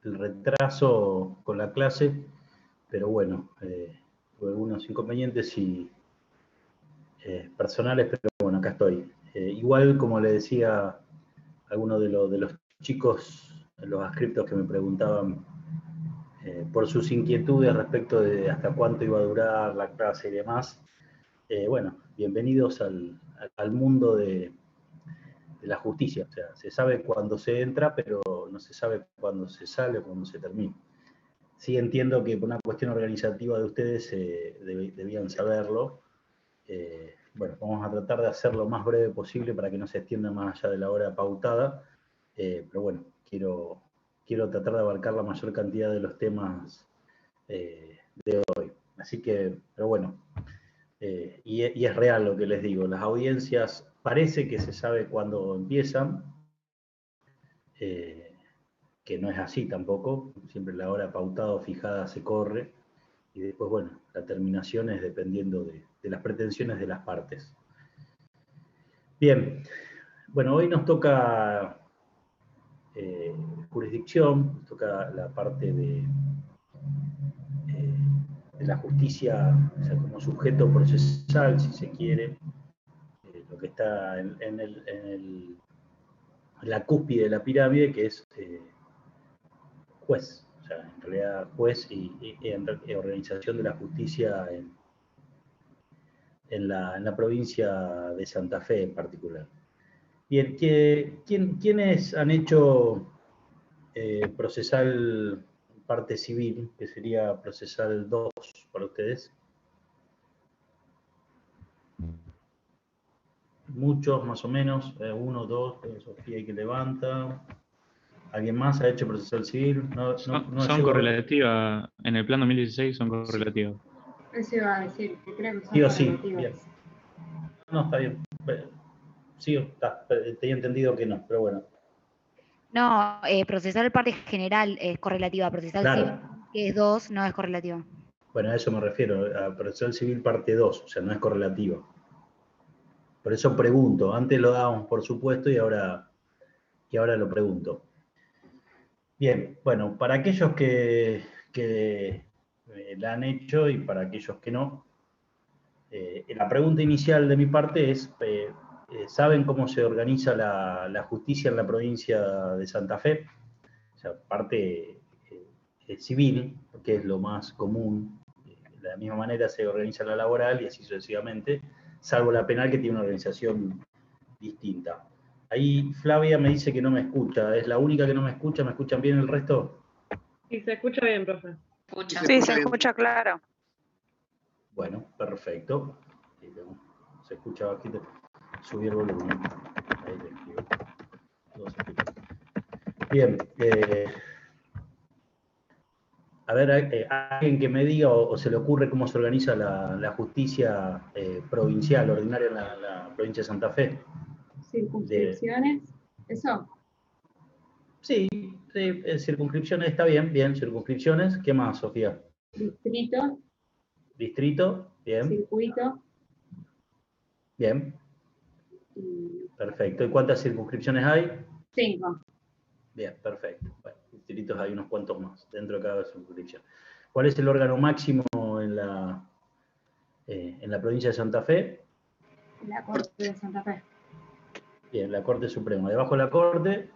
el retraso con la clase, pero bueno, tuve algunos inconvenientes personales, pero bueno, acá estoy. Igual, como le decía a algunos de los chicos, los adscriptos que me preguntaban por sus inquietudes respecto de hasta cuánto iba a durar la clase y demás, bueno, bienvenidos al mundo de la justicia. O sea, se sabe cuándo se entra, pero no se sabe cuándo se sale o cuándo se termina. Sí entiendo que por una cuestión organizativa de ustedes debían saberlo. Bueno, vamos a tratar de hacerlo lo más breve posible para que no se extienda más allá de la hora pautada. Pero bueno, quiero tratar de abarcar la mayor cantidad de los temas de hoy. Así que, pero bueno, y es real lo que les digo, las audiencias parece que se sabe cuándo empiezan, que no es así tampoco, siempre la hora pautada o fijada se corre, y después, bueno, la terminación es dependiendo de las pretensiones de las partes. Bien, bueno, hoy nos toca jurisdicción, nos toca la parte de la justicia, o sea, como sujeto procesal, si se quiere, lo que está en la cúspide de la pirámide, que es juez, o sea, en realidad juez y organización de la justicia en la provincia de Santa Fe en particular. Bien, ¿quiénes han hecho procesal parte civil, que sería procesal 2 para ustedes? Muchos, más o menos, uno, dos, Sofía que levanta. ¿Alguien más ha hecho procesal civil? Son correlativas, en el plan 2016 son correlativas. Eso iba a decir, que creo que son sí o sí, correlativas. bien. No, está bien. Sí, tenía entendido que no, pero bueno. No, procesal parte general es correlativa, procesal Claro. civil, que es 2, no es correlativa. Bueno, a eso me refiero, a procesal civil parte 2, o sea, no es correlativa. Por eso pregunto, antes lo dábamos por supuesto y ahora lo pregunto. Bien, bueno, para aquellos que la han hecho y para aquellos que no, la pregunta inicial de mi parte es, ¿saben cómo se organiza la justicia en la provincia de Santa Fe? O sea, parte civil, que es lo más común. De la misma manera se organiza la laboral y así sucesivamente, salvo la penal que tiene una organización distinta. Ahí Flavia me dice que no me escucha, es la única que no me escucha. ¿Me escuchan bien el resto? Sí, se escucha bien, profe. Sí, se escucha claro. Bueno, perfecto. Se escucha bajito. Subí el volumen. Ahí le escribo. Bien. A ver, alguien que me diga o se le ocurre cómo se organiza la justicia provincial, ordinaria en la provincia de Santa Fe. ¿Circunscripciones? ¿Eso? Sí, circunscripciones está bien, circunscripciones. ¿Qué más, Sofía? Distrito. Distrito, bien. Circuito. Bien. Perfecto. ¿Y cuántas circunscripciones hay? 5. Bien, perfecto. Bueno, distritos hay unos cuantos más dentro de cada circunscripción. ¿Cuál es el órgano máximo en la provincia de Santa Fe? La Corte de Santa Fe. Bien, la Corte Suprema. Debajo de la Corte,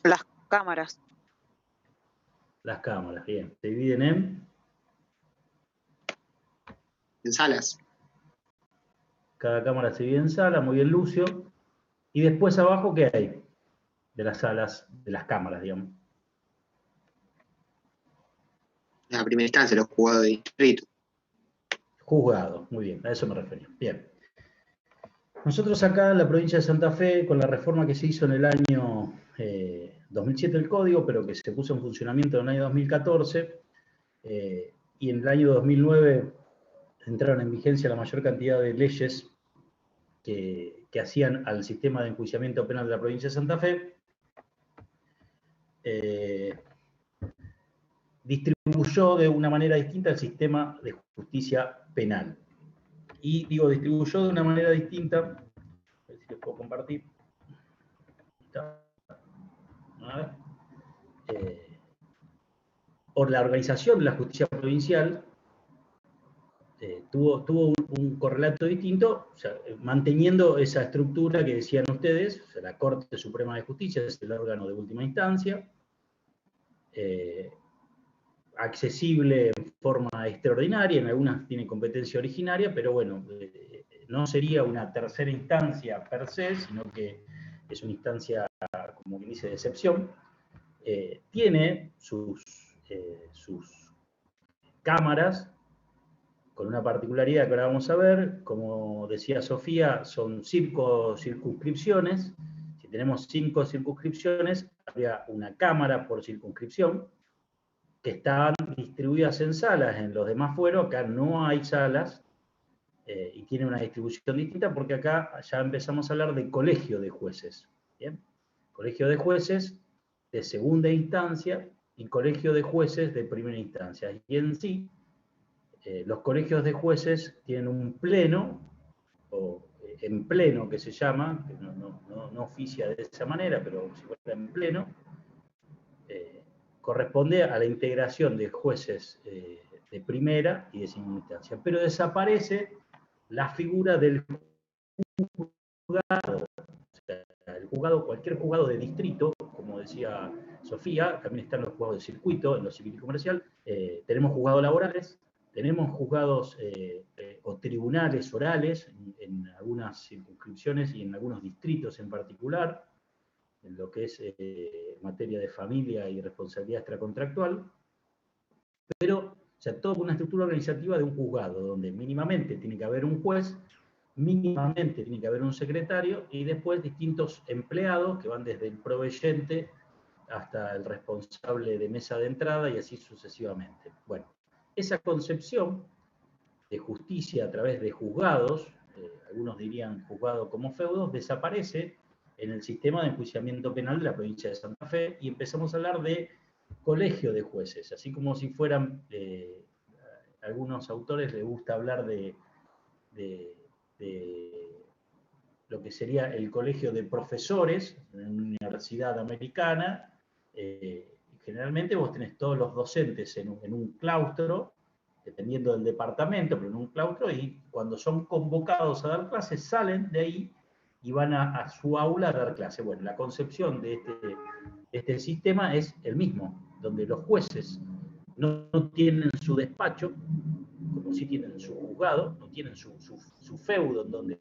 las cámaras. Las cámaras, bien. Se dividen en salas. Cada cámara se divide en sala, muy bien, Lucio. Y después abajo, ¿qué hay? De las salas, de las cámaras, digamos. La primera instancia, los juzgados de distrito. Juzgados, muy bien, a eso me refería. Bien. Nosotros acá en la provincia de Santa Fe, con la reforma que se hizo en el año 2007 el código, pero que se puso en funcionamiento en el año 2014, y en el año 2009 entraron en vigencia la mayor cantidad de leyes que hacían al sistema de enjuiciamiento penal de la provincia de Santa Fe, distribuyó de una manera distinta el sistema de justicia penal. Y digo, distribuyó de una manera distinta, a ver si les puedo compartir. A ver. Por la organización de la justicia provincial, tuvo un correlato distinto, o sea, manteniendo esa estructura que decían ustedes, o sea, la Corte Suprema de Justicia es el órgano de última instancia, accesible en forma extraordinaria, en algunas tiene competencia originaria, pero bueno, no sería una tercera instancia per se, sino que es una instancia, como quien dice, de excepción. Tiene sus cámaras, con una particularidad que ahora vamos a ver, como decía Sofía, son 5 circunscripciones. Si tenemos 5 circunscripciones, habría una cámara por circunscripción, que están distribuidas en salas. En los demás fueros, acá no hay salas, y tiene una distribución distinta, porque acá ya empezamos a hablar de colegio de jueces. ¿Bien? Colegio de jueces de segunda instancia y colegio de jueces de primera instancia. Y en sí, los colegios de jueces tienen un pleno, o en pleno que se llama, que no oficia de esa manera, pero si fuera en pleno, corresponde a la integración de jueces de primera y de segunda instancia. Pero desaparece la figura del juzgado, o sea, el juzgado, cualquier juzgado de distrito, como decía Sofía, también están los juzgados de circuito, en lo civil y comercial, tenemos juzgados laborales, tenemos juzgados o tribunales orales en algunas circunscripciones y en algunos distritos en particular, en lo que es materia de familia y responsabilidad extracontractual, pero o sea, toda una estructura organizativa de un juzgado, donde mínimamente tiene que haber un juez, mínimamente tiene que haber un secretario, y después distintos empleados que van desde el proveyente hasta el responsable de mesa de entrada y así sucesivamente. Bueno, esa concepción de justicia a través de juzgados, algunos dirían juzgado como feudos, desaparece en el sistema de enjuiciamiento penal de la provincia de Santa Fe, y empezamos a hablar de colegio de jueces, así como si fueran, a algunos autores les gusta hablar de lo que sería el colegio de profesores en una universidad americana. Generalmente vos tenés todos los docentes en un claustro, dependiendo del departamento, pero en un claustro, y cuando son convocados a dar clases salen de ahí y van a su aula a dar clase. Bueno, la concepción de este sistema es el mismo, donde los jueces no tienen su despacho, como si tienen su juzgado, no tienen su feudo en donde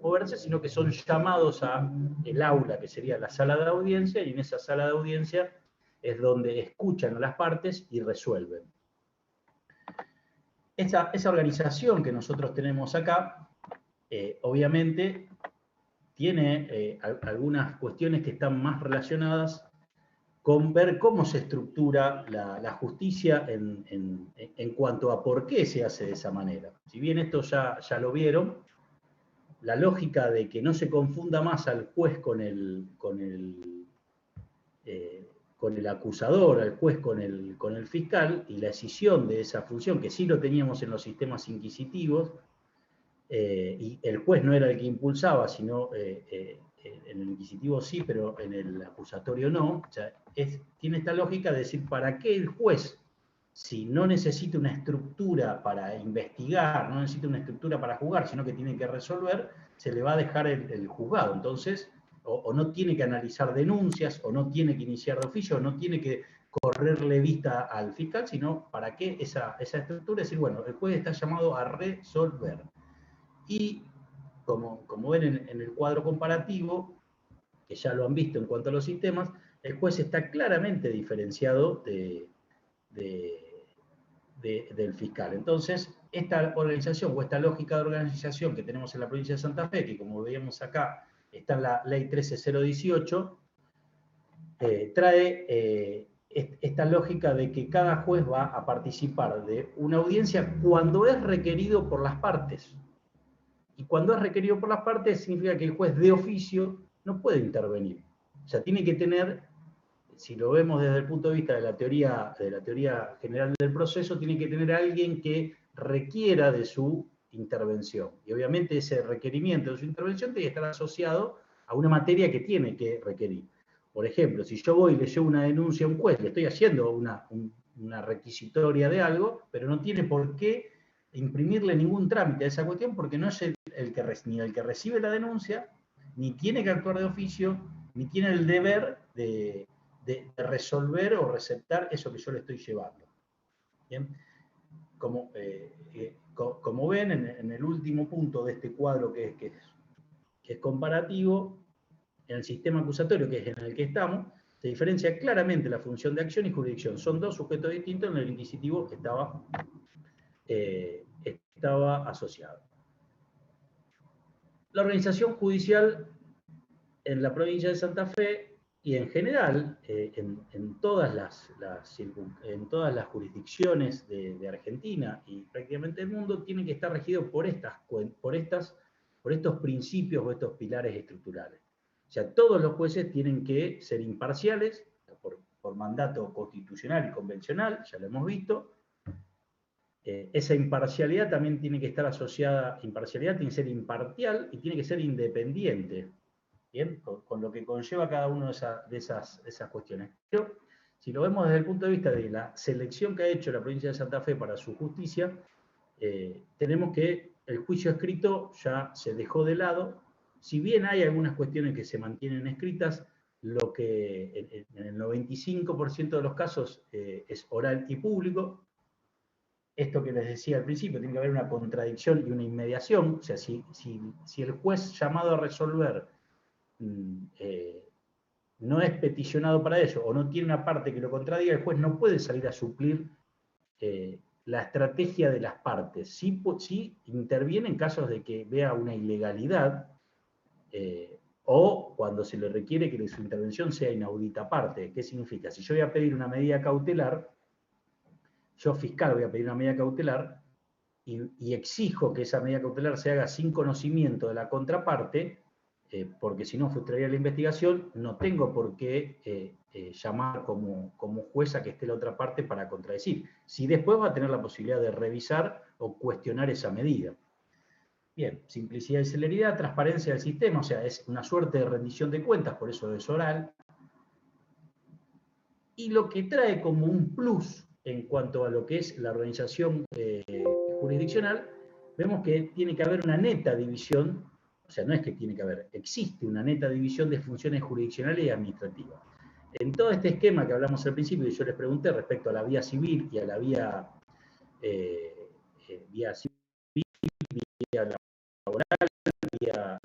moverse, sino que son llamados a el aula, que sería la sala de audiencia, y en esa sala de audiencia es donde escuchan a las partes y resuelven. Esa organización que nosotros tenemos acá, obviamente, tiene algunas cuestiones que están más relacionadas con ver cómo se estructura la justicia en cuanto a por qué se hace de esa manera. Si bien esto ya lo vieron, la lógica de que no se confunda más al juez con el acusador, al juez con el fiscal, y la escisión de esa función, que sí lo teníamos en los sistemas inquisitivos, y el juez no era el que impulsaba, sino en el inquisitivo sí, pero en el acusatorio no. O sea, tiene esta lógica de decir, ¿para qué el juez, si no necesita una estructura para investigar, no necesita una estructura para juzgar, sino que tiene que resolver, se le va a dejar el juzgado? Entonces, o no tiene que analizar denuncias, o no tiene que iniciar de oficio, o no tiene que correrle vista al fiscal, sino ¿para qué esa estructura? Es decir, bueno, el juez está llamado a resolver. Y como ven en el cuadro comparativo, que ya lo han visto en cuanto a los sistemas, el juez está claramente diferenciado del fiscal. Entonces, esta organización o esta lógica de organización que tenemos en la provincia de Santa Fe, que como veíamos acá, está en la ley 13018, trae esta lógica de que cada juez va a participar de una audiencia cuando es requerido por las partes. Y cuando es requerido por las partes, significa que el juez de oficio no puede intervenir. O sea, tiene que tener, si lo vemos desde el punto de vista de la teoría general del proceso, tiene que tener a alguien que requiera de su intervención. Y obviamente ese requerimiento de su intervención tiene que estar asociado a una materia que tiene que requerir. Por ejemplo, si yo voy y le llevo una denuncia a un juez, le estoy haciendo una requisitoria de algo, pero no tiene por qué imprimirle ningún trámite a esa cuestión porque no es ni el que recibe la denuncia, ni tiene que actuar de oficio, ni tiene el deber de resolver o receptar eso que yo le estoy llevando. ¿Bien? Como ven, en el último punto de este cuadro que es comparativo, en el sistema acusatorio, que es en el que estamos, se diferencia claramente la función de acción y jurisdicción. Son dos sujetos distintos, en el inquisitivo estaba asociado. La organización judicial en la provincia de Santa Fe y en general en todas las jurisdicciones de Argentina y prácticamente del mundo tiene que estar regido por estos principios o estos pilares estructurales. O sea, todos los jueces tienen que ser imparciales por mandato constitucional y convencional, ya lo hemos visto. Esa imparcialidad también tiene que estar asociada, imparcialidad tiene que ser imparcial y tiene que ser independiente, ¿bien? Con lo que conlleva cada una de esas cuestiones. Pero si lo vemos desde el punto de vista de la selección que ha hecho la provincia de Santa Fe para su justicia, tenemos que el juicio escrito ya se dejó de lado. Si bien hay algunas cuestiones que se mantienen escritas, lo que en el 95% de los casos es oral y público. Esto que les decía al principio, tiene que haber una contradicción y una inmediación. O sea, si el juez llamado a resolver no es peticionado para eso o no tiene una parte que lo contradiga, el juez no puede salir a suplir la estrategia de las partes. Sí interviene en casos de que vea una ilegalidad o cuando se le requiere que su intervención sea inaudita parte. ¿Qué significa? Si yo voy a pedir una medida cautelar, yo fiscal voy a pedir una medida cautelar y exijo que esa medida cautelar se haga sin conocimiento de la contraparte, porque si no frustraría la investigación, no tengo por qué llamar como juez a que esté la otra parte para contradecir. Si después va a tener la posibilidad de revisar o cuestionar esa medida. Bien, simplicidad y celeridad, transparencia del sistema, o sea, es una suerte de rendición de cuentas, por eso es oral. Y lo que trae como un plus en cuanto a lo que es la organización jurisdiccional, vemos que tiene que haber una neta división, o sea, no es que tiene que haber, existe una neta división de funciones jurisdiccionales y administrativas. En todo este esquema que hablamos al principio, y yo les pregunté respecto a la vía civil y a la vía civil, vía laboral, vía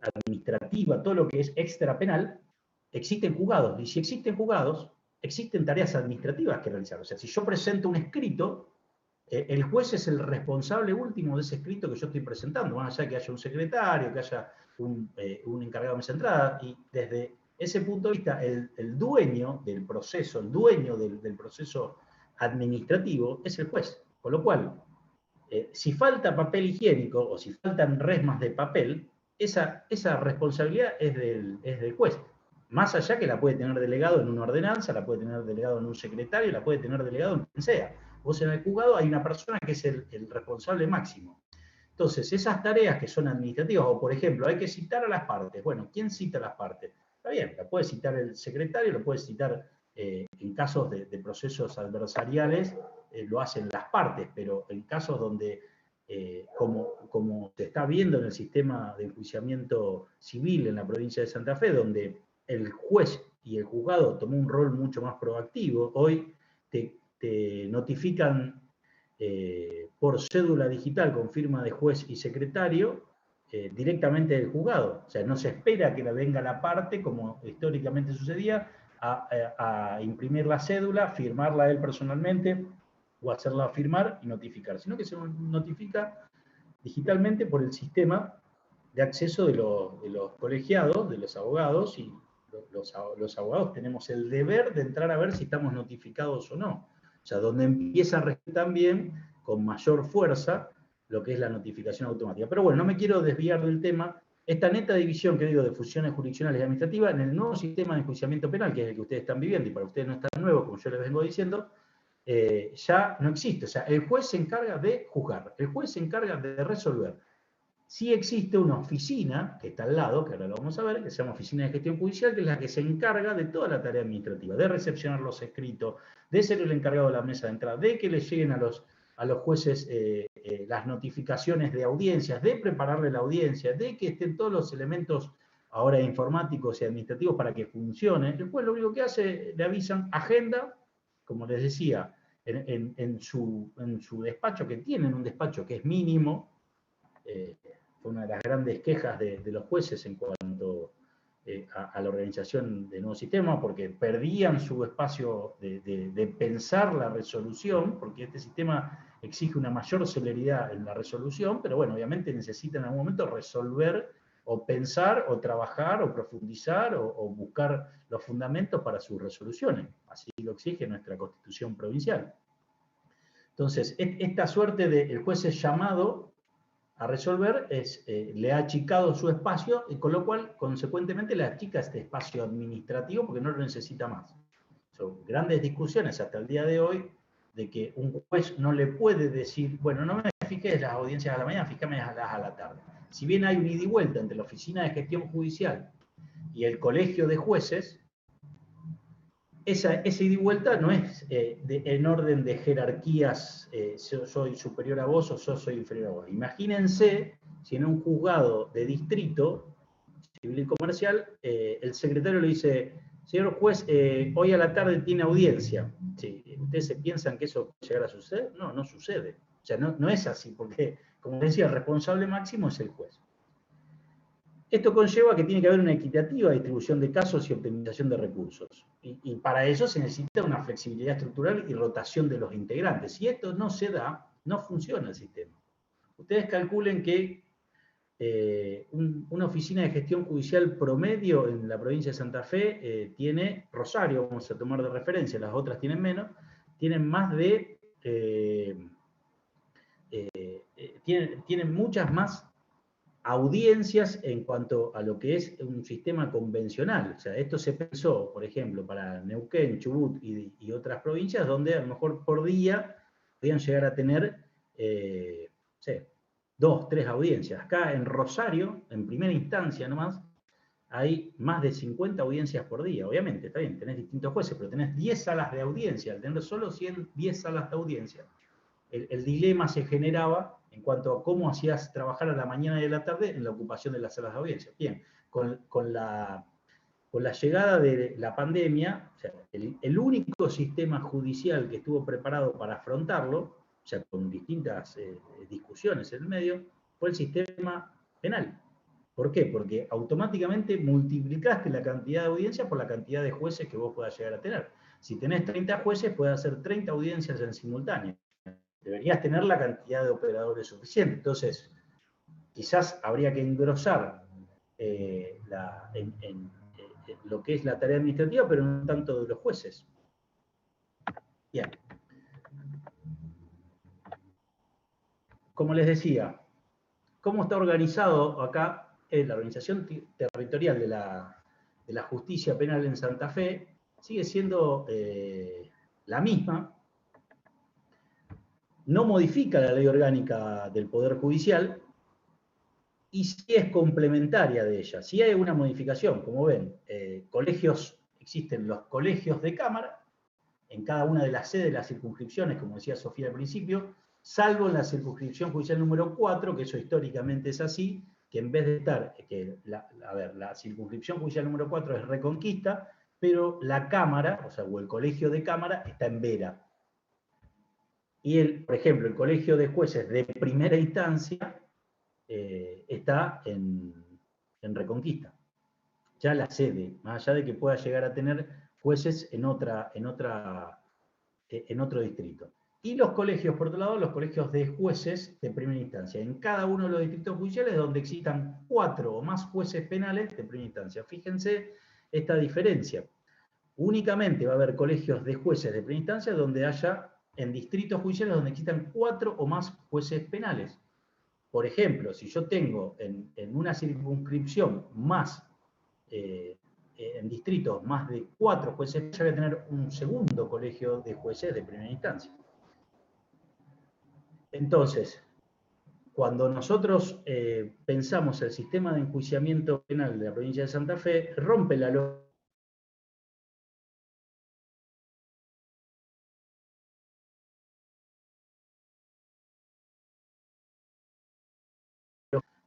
administrativa, todo lo que es extrapenal, existen juzgados. Y si existen juzgados, existen tareas administrativas que realizar. O sea, si yo presento un escrito, el juez es el responsable último de ese escrito que yo estoy presentando, más allá de que haya un secretario, que haya un encargado de mesa de entrada, y desde ese punto de vista, el dueño del proceso, el dueño del proceso administrativo es el juez. Con lo cual, si falta papel higiénico o si faltan resmas de papel, esa responsabilidad es del juez. Más allá que la puede tener delegado en una ordenanza, la puede tener delegado en un secretario, la puede tener delegado en quien sea. Vos en el juzgado hay una persona que es el responsable máximo. Entonces, esas tareas que son administrativas, o por ejemplo, hay que citar a las partes. Bueno, ¿quién cita a las partes? Está bien, la puede citar el secretario, lo puede citar en casos de procesos adversariales, lo hacen las partes, pero en casos donde, como se está viendo en el sistema de enjuiciamiento civil en la provincia de Santa Fe, donde el juez y el juzgado tomó un rol mucho más proactivo, hoy te notifican por cédula digital con firma de juez y secretario directamente del juzgado. O sea, no se espera que venga la parte, como históricamente sucedía, a imprimir la cédula, firmarla él personalmente o hacerla firmar y notificar, sino que se notifica digitalmente por el sistema de acceso de los colegiados, de los abogados, y los abogados tenemos el deber de entrar a ver si estamos notificados o no. O sea, donde empieza a regir también con mayor fuerza lo que es la notificación automática. Pero bueno, no me quiero desviar del tema. Esta neta división que digo de funciones jurisdiccionales y administrativas en el nuevo sistema de enjuiciamiento penal, que es el que ustedes están viviendo y para ustedes no es tan nuevo, como yo les vengo diciendo, ya no existe. O sea, el juez se encarga de juzgar, el juez se encarga de resolver. Sí existe una oficina, que está al lado, que ahora lo vamos a ver, que se llama Oficina de Gestión Judicial, que es la que se encarga de toda la tarea administrativa, de recepcionar los escritos, de ser el encargado de la mesa de entrada, de que les lleguen a los jueces las notificaciones de audiencias, de prepararle la audiencia, de que estén todos los elementos ahora informáticos y administrativos para que funcione. El juez lo único que hace, le avisan agenda, como les decía, en su despacho, que tienen un despacho que es mínimo. Fue una de las grandes quejas de los jueces en cuanto a la organización del nuevo sistema, porque perdían su espacio de pensar la resolución, porque este sistema exige una mayor celeridad en la resolución, pero bueno, obviamente necesitan en algún momento resolver, o pensar, o trabajar, o profundizar, o buscar los fundamentos para sus resoluciones. Así lo exige nuestra Constitución provincial. Entonces, esta suerte de el juez es llamado a resolver, le ha achicado su espacio, y con lo cual, consecuentemente, le achica este espacio administrativo porque no lo necesita más. Son grandes discusiones hasta el día de hoy de que un juez no le puede decir, bueno, no me fijes las audiencias a la mañana, fíjame las a la tarde. Si bien hay un ida y vuelta entre la Oficina de Gestión Judicial y el Colegio de Jueces, esa ida y vuelta no es en orden de jerarquías, yo soy superior a vos o yo soy inferior a vos. Imagínense si en un juzgado de distrito, civil y comercial, el secretario le dice, señor juez, hoy a la tarde tiene audiencia. Sí, ¿ustedes se piensan que eso puede llegar a suceder? No, no sucede. O sea, no es así, porque, como decía, el responsable máximo es el juez. Esto conlleva que tiene que haber una equitativa distribución de casos y optimización de recursos. Y para eso se necesita una flexibilidad estructural y rotación de los integrantes. Si esto no se da, no funciona el sistema. Ustedes calculen que una oficina de gestión judicial promedio en la provincia de Santa Fe tiene, Rosario, vamos a tomar de referencia, las otras tienen menos, tienen más de, tienen muchas más audiencias en cuanto a lo que es un sistema convencional. O sea, esto se pensó, por ejemplo, para Neuquén, Chubut y otras provincias, donde a lo mejor por día podían llegar a tener, no sé, 2, 3 audiencias. Acá en Rosario, en primera instancia nomás, hay más de 50 audiencias por día. Obviamente, está bien, tenés distintos jueces, pero tenés 10 salas de audiencia. Al tener solo 10 salas de audiencia, el dilema se generaba en cuanto a cómo hacías trabajar a la mañana y a la tarde en la ocupación de las salas de audiencia. Bien, con la llegada de la pandemia, o sea, el único sistema judicial que estuvo preparado para afrontarlo, o sea, con distintas discusiones en el medio, fue el sistema penal. ¿Por qué? Porque automáticamente multiplicaste la cantidad de audiencias por la cantidad de jueces que vos puedas llegar a tener. Si tenés 30 jueces, puedes hacer 30 audiencias en simultáneo. Deberías tener la cantidad de operadores suficiente. Entonces, quizás habría que engrosar lo que es la tarea administrativa, pero no tanto de los jueces. Bien. Como les decía, ¿cómo está organizado acá la organización territorial de la justicia penal en Santa Fe? Sigue siendo la misma. No modifica la ley orgánica del Poder Judicial y sí es complementaria de ella. Sí hay una modificación, como ven, existen los colegios de cámara en cada una de las sedes de las circunscripciones, como decía Sofía al principio, salvo en la circunscripción judicial número 4, que eso históricamente es así, que en vez de estar, la circunscripción judicial número 4 es Reconquista, pero la cámara, o el colegio de cámara, está en Vera. Y, por ejemplo, el colegio de jueces de primera instancia está en Reconquista. Ya la sede, más allá de que pueda llegar a tener jueces en otro distrito. Y los colegios, por otro lado, los colegios de jueces de primera instancia. En cada uno de los distritos judiciales donde existan 4 o más jueces penales de primera instancia. Fíjense esta diferencia. Únicamente va a haber colegios de jueces de primera instancia donde haya en distritos judiciales donde existan 4 o más jueces penales. Por ejemplo, si yo tengo en una circunscripción más, en distritos más de 4 jueces, ya voy a tener un segundo colegio de jueces de primera instancia. Entonces, cuando nosotros pensamos el sistema de enjuiciamiento penal de la provincia de Santa Fe, rompe la lógica.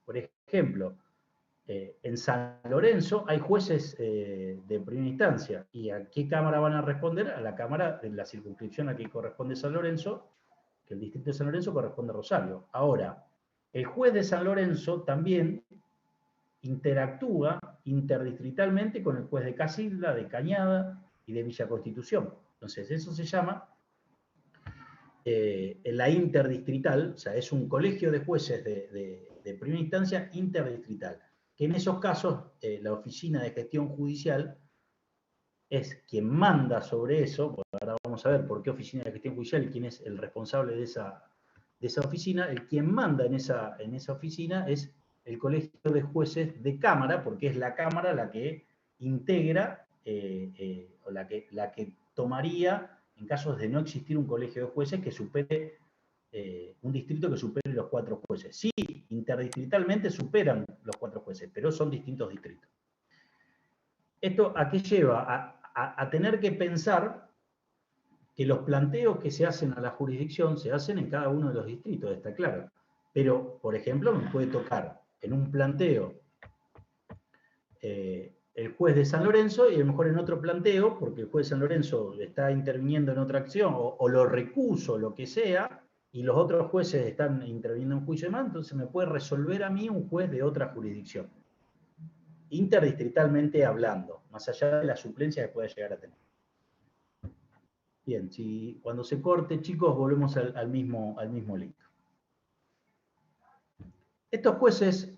Por ejemplo, en San Lorenzo hay jueces de primera instancia. ¿Y a qué cámara van a responder? A la cámara de la circunscripción a que corresponde San Lorenzo, que el distrito de San Lorenzo corresponde a Rosario. Ahora, el juez de San Lorenzo también interactúa interdistritalmente con el juez de Casilda, de Cañada y de Villa Constitución. Entonces, eso se llama la interdistrital, o sea, es un colegio de jueces de primera instancia interdistrital, que en esos casos la Oficina de Gestión Judicial es quien manda sobre eso. Ahora vamos a ver por qué Oficina de Gestión Judicial y quién es el responsable de esa oficina. El quien manda en esa oficina es el Colegio de Jueces de Cámara, porque es la Cámara la que integra, o la que tomaría, en casos de no existir un colegio de jueces que supere, un distrito que supere los 4 jueces. Sí, interdistritalmente superan los 4 jueces, pero son distintos distritos. ¿Esto a qué lleva? A tener que pensar que los planteos que se hacen a la jurisdicción se hacen en cada uno de los distritos, está claro. Pero, por ejemplo, me puede tocar en un planteo el juez de San Lorenzo y a lo mejor en otro planteo, porque el juez de San Lorenzo está interviniendo en otra acción, o lo recuso, lo que sea, y los otros jueces están interviniendo en juicio de mando, entonces me puede resolver a mí un juez de otra jurisdicción, interdistritalmente hablando, más allá de la suplencia que pueda llegar a tener. Bien, si cuando se corte, chicos, volvemos al mismo link. Estos jueces,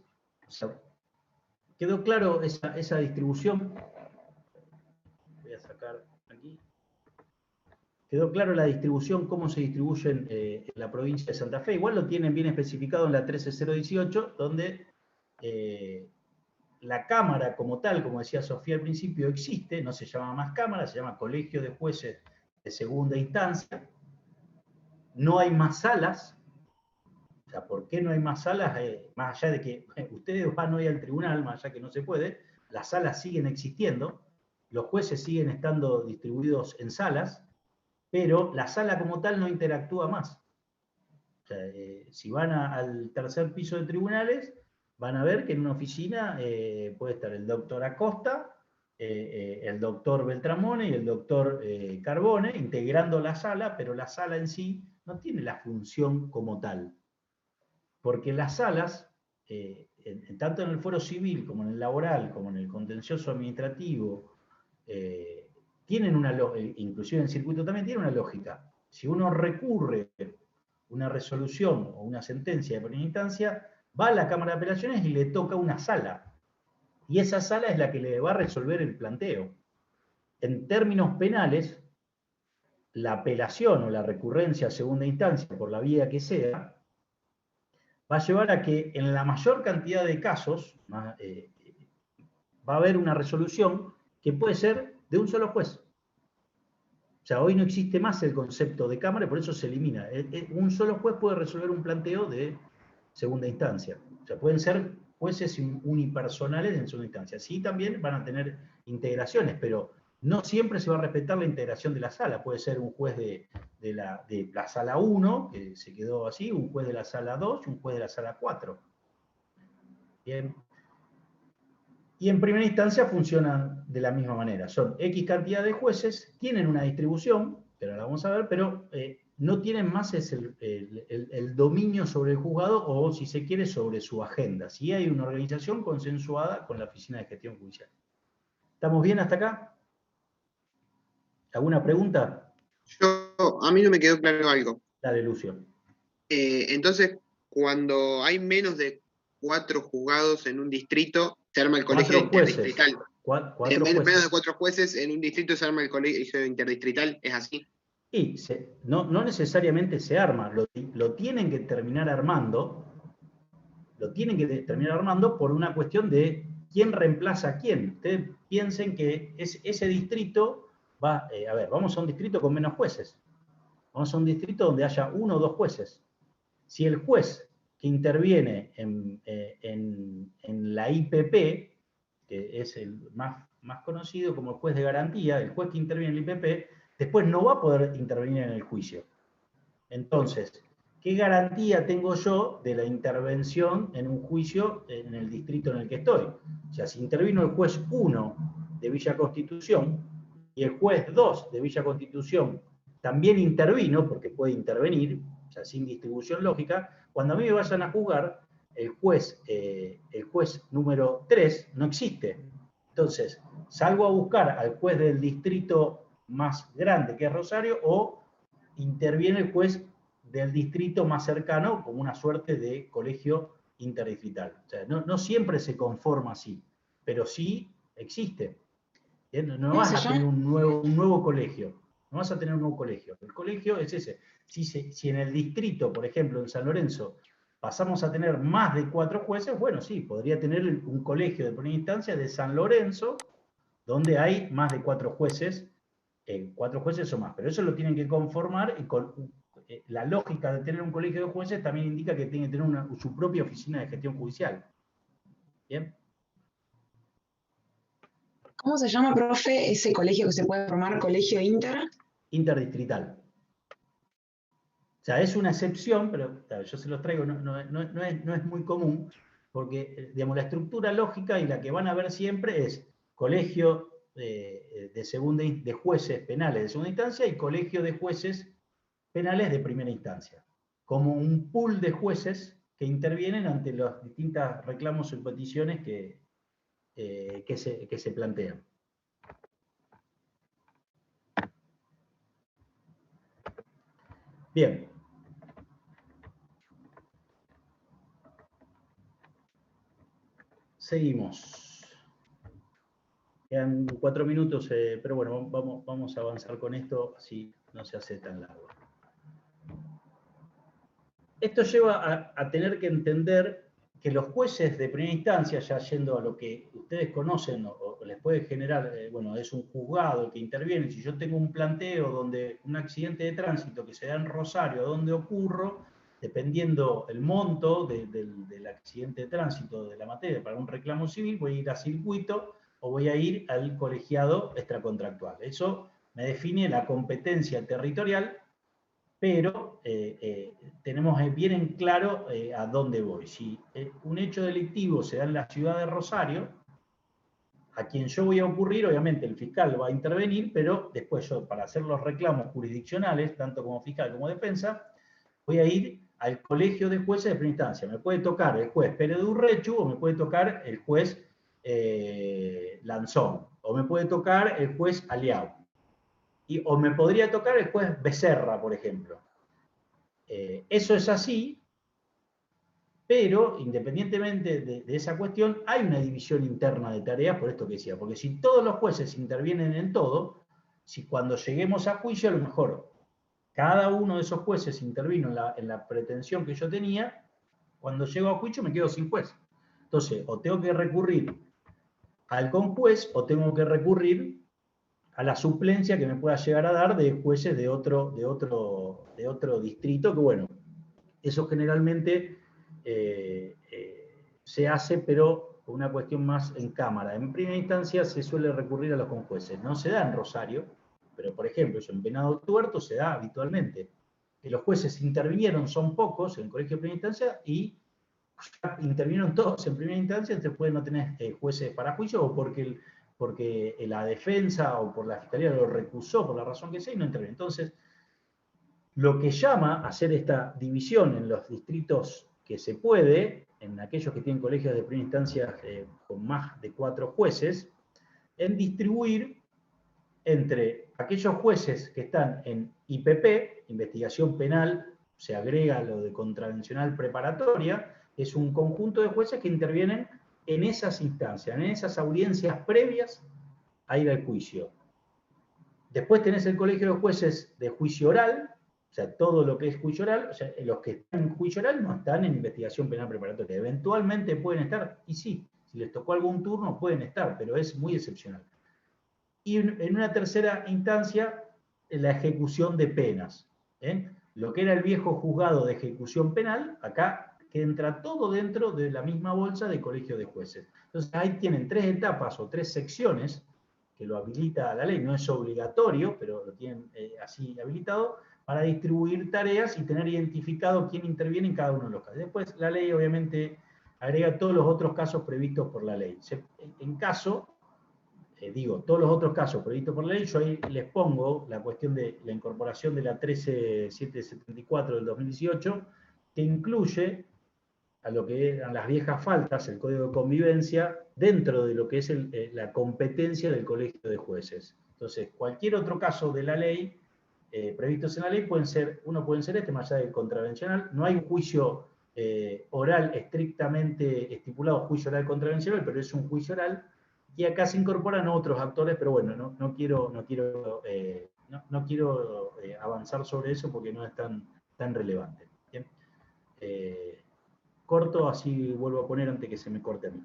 ¿quedó claro esa distribución? Voy a sacar aquí. ¿Quedó claro la distribución, cómo se distribuyen en la provincia de Santa Fe? Igual lo tienen bien especificado en la 13018, donde la Cámara como tal, como decía Sofía al principio, existe, no se llama más Cámara, se llama Colegio de Jueces de Segunda Instancia. No hay más salas. O sea, ¿por qué no hay más salas? Más allá de que ustedes van hoy al tribunal, más allá que no se puede, las salas siguen existiendo, los jueces siguen estando distribuidos en salas, pero la sala como tal no interactúa más. O sea, si van al tercer piso de tribunales, van a ver que en una oficina puede estar el doctor Acosta, el doctor Beltramone y el doctor Carbone integrando la sala, pero la sala en sí no tiene la función como tal. Porque las salas, tanto en el fuero civil como en el laboral, como en el contencioso administrativo, tienen una lógica, inclusive en el circuito también tiene una lógica. Si uno recurre una resolución o una sentencia de primera instancia, va a la Cámara de Apelaciones y le toca una sala. Y esa sala es la que le va a resolver el planteo. En términos penales, la apelación o la recurrencia a segunda instancia, por la vía que sea, va a llevar a que en la mayor cantidad de casos va a haber una resolución que puede ser de un solo juez. O sea, hoy no existe más el concepto de cámara y por eso se elimina. Un solo juez puede resolver un planteo de segunda instancia. O sea, pueden ser jueces unipersonales en segunda instancia. Sí, también van a tener integraciones, pero no siempre se va a respetar la integración de la sala. Puede ser un juez de la sala 1, que se quedó así, un juez de la sala 2 y un juez de la sala 4. Bien. Y en primera instancia funcionan de la misma manera. Son X cantidad de jueces, tienen una distribución, pero la vamos a ver, pero no tienen más el dominio sobre el juzgado o, si se quiere, sobre su agenda. Si hay una organización consensuada con la Oficina de Gestión Judicial. ¿Estamos bien hasta acá? ¿Alguna pregunta? A mí no me quedó claro algo. Dale, Lucio. Entonces, cuando hay menos de 4 juzgados en un distrito, se arma el colegio interdistrital. Menos de 4 jueces en un distrito se arma el colegio interdistrital, ¿es así? Y no necesariamente se arma, lo tienen que terminar armando. Lo tienen que terminar armando por una cuestión de quién reemplaza a quién. Ustedes piensen que ese distrito va, a ver, vamos a un distrito con menos jueces. Vamos a un distrito donde haya 1 o 2 jueces. Si el juez que interviene en la IPP, que es el más conocido como el juez de garantía, el juez que interviene en el IPP, después no va a poder intervenir en el juicio. Entonces, ¿qué garantía tengo yo de la intervención en un juicio en el distrito en el que estoy? O sea, si intervino el juez 1 de Villa Constitución y el juez 2 de Villa Constitución también intervino, porque puede intervenir, o sea, sin distribución lógica, cuando a mí me vayan a juzgar, el juez número 3 no existe. Entonces, salgo a buscar al juez del distrito más grande, que es Rosario, o interviene el juez del distrito más cercano, como una suerte de colegio interdistrital. O sea, no siempre se conforma así, pero sí existe. No vas a tener un nuevo colegio. No vas a tener un nuevo colegio. El colegio es ese. Si en el distrito, por ejemplo, en San Lorenzo, pasamos a tener más de 4 jueces, bueno, sí, podría tener un colegio de primera instancia de San Lorenzo, donde hay más de 4 jueces, 4 jueces o más. Pero eso lo tienen que conformar, y con la lógica de tener un colegio de jueces también indica que tiene que tener su propia oficina de gestión judicial. ¿Bien? ¿Cómo se llama, profe, ese colegio que se puede formar, colegio interdistrital? O sea, es una excepción, pero claro, yo se los traigo, no es muy común, porque digamos, la estructura lógica y la que van a ver siempre es colegio de jueces penales de segunda instancia y colegio de jueces penales de primera instancia, como un pool de jueces que intervienen ante los distintos reclamos o peticiones que se plantean. Bien. Seguimos. Quedan 4 minutos, pero bueno, vamos a avanzar con esto, así no se hace tan largo. Esto lleva a tener que entender que los jueces de primera instancia, ya yendo a lo que ustedes conocen o les puede generar, bueno, es un juzgado el que interviene. Si yo tengo un planteo donde un accidente de tránsito que se da en Rosario, donde ocurro, dependiendo el monto del accidente de tránsito de la materia para un reclamo civil, voy a ir a circuito o voy a ir al colegiado extracontractual. Eso me define la competencia territorial, pero tenemos bien en claro a dónde voy. Si un hecho delictivo se da en la ciudad de Rosario, a quien yo voy a ocurrir, obviamente el fiscal va a intervenir, pero después yo, para hacer los reclamos jurisdiccionales, tanto como fiscal como defensa, voy a ir al colegio de jueces de primera instancia. Me puede tocar el juez Pérez de Urrechu, o me puede tocar el juez Lanzón, o me puede tocar el juez Aliao. O me podría tocar el juez Becerra, por ejemplo. Eso es así, pero independientemente de esa cuestión, hay una división interna de tareas, por esto que decía, porque si todos los jueces intervienen en todo, si cuando lleguemos a juicio, a lo mejor cada uno de esos jueces intervino en la pretensión que yo tenía, cuando llego a juicio me quedo sin juez. Entonces, o tengo que recurrir al conjuez, o tengo que recurrir a la suplencia que me pueda llegar a dar de jueces de otro distrito, que bueno, eso generalmente se hace, pero por una cuestión más en cámara. En primera instancia se suele recurrir a los conjueces. No se da en Rosario, pero por ejemplo, en Venado Tuerto se da habitualmente. Que los jueces intervinieron, son pocos en el colegio de primera instancia, y intervinieron todos en primera instancia, entonces pueden no tener jueces para juicio, o porque la defensa o por la fiscalía lo recusó por la razón que sea y no interviene. Entonces, lo que llama a hacer esta división en los distritos que se puede, en aquellos que tienen colegios de primera instancia con más de 4 jueces, en distribuir entre aquellos jueces que están en IPP, investigación penal, se agrega lo de contravencional preparatoria, es un conjunto de jueces que intervienen en esas instancias, en esas audiencias previas a ir al juicio. Después tenés el colegio de jueces de juicio oral, o sea, todo lo que es juicio oral, o sea, los que están en juicio oral no están en investigación penal preparatoria. Eventualmente pueden estar, y sí, si les tocó algún turno pueden estar, pero es muy excepcional. Y en una tercera instancia, la ejecución de penas. Lo que era el viejo juzgado de ejecución penal, acá que entra todo dentro de la misma bolsa de colegio de jueces. Entonces ahí tienen 3 etapas o 3 secciones que lo habilita la ley, no es obligatorio, pero lo tienen así habilitado, para distribuir tareas y tener identificado quién interviene en cada uno de los casos. Después la ley obviamente agrega todos los otros casos previstos por la ley. En caso, todos los otros casos previstos por la ley, yo ahí les pongo la cuestión de la incorporación de la 13774 del 2018, que incluye a lo que eran las viejas faltas, el Código de Convivencia, dentro de lo que es la competencia del Colegio de Jueces. Entonces, cualquier otro caso de la ley, previstos en la ley, pueden ser este, más allá del contravencional. No hay un juicio oral estrictamente estipulado, juicio oral contravencional, pero es un juicio oral, y acá se incorporan otros actores, pero bueno, no quiero avanzar sobre eso porque no es tan relevante. ¿Bien? Corto, así vuelvo a poner antes que se me corte a mí.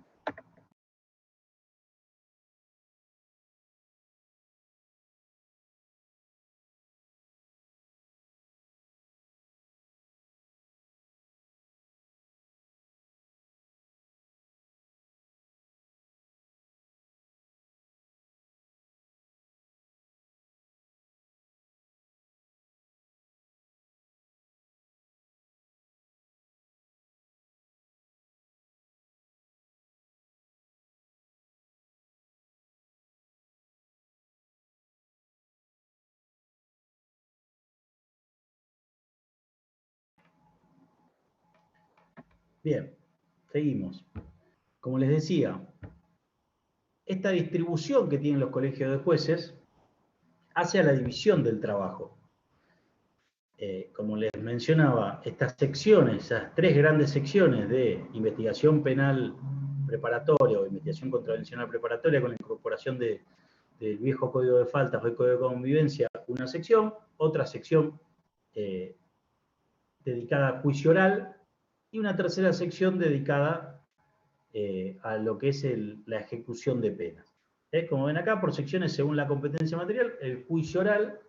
Bien, seguimos. Como les decía, esta distribución que tienen los colegios de jueces hace a la división del trabajo. Como les mencionaba, estas secciones, esas 3 grandes secciones de investigación penal preparatoria o investigación contravencional preparatoria con la incorporación del viejo Código de Faltas o el Código de Convivencia, una sección, otra sección dedicada a juicio oral y una tercera sección dedicada a lo que es la ejecución de penas. Como ven acá, por secciones según la competencia material, el juicio oral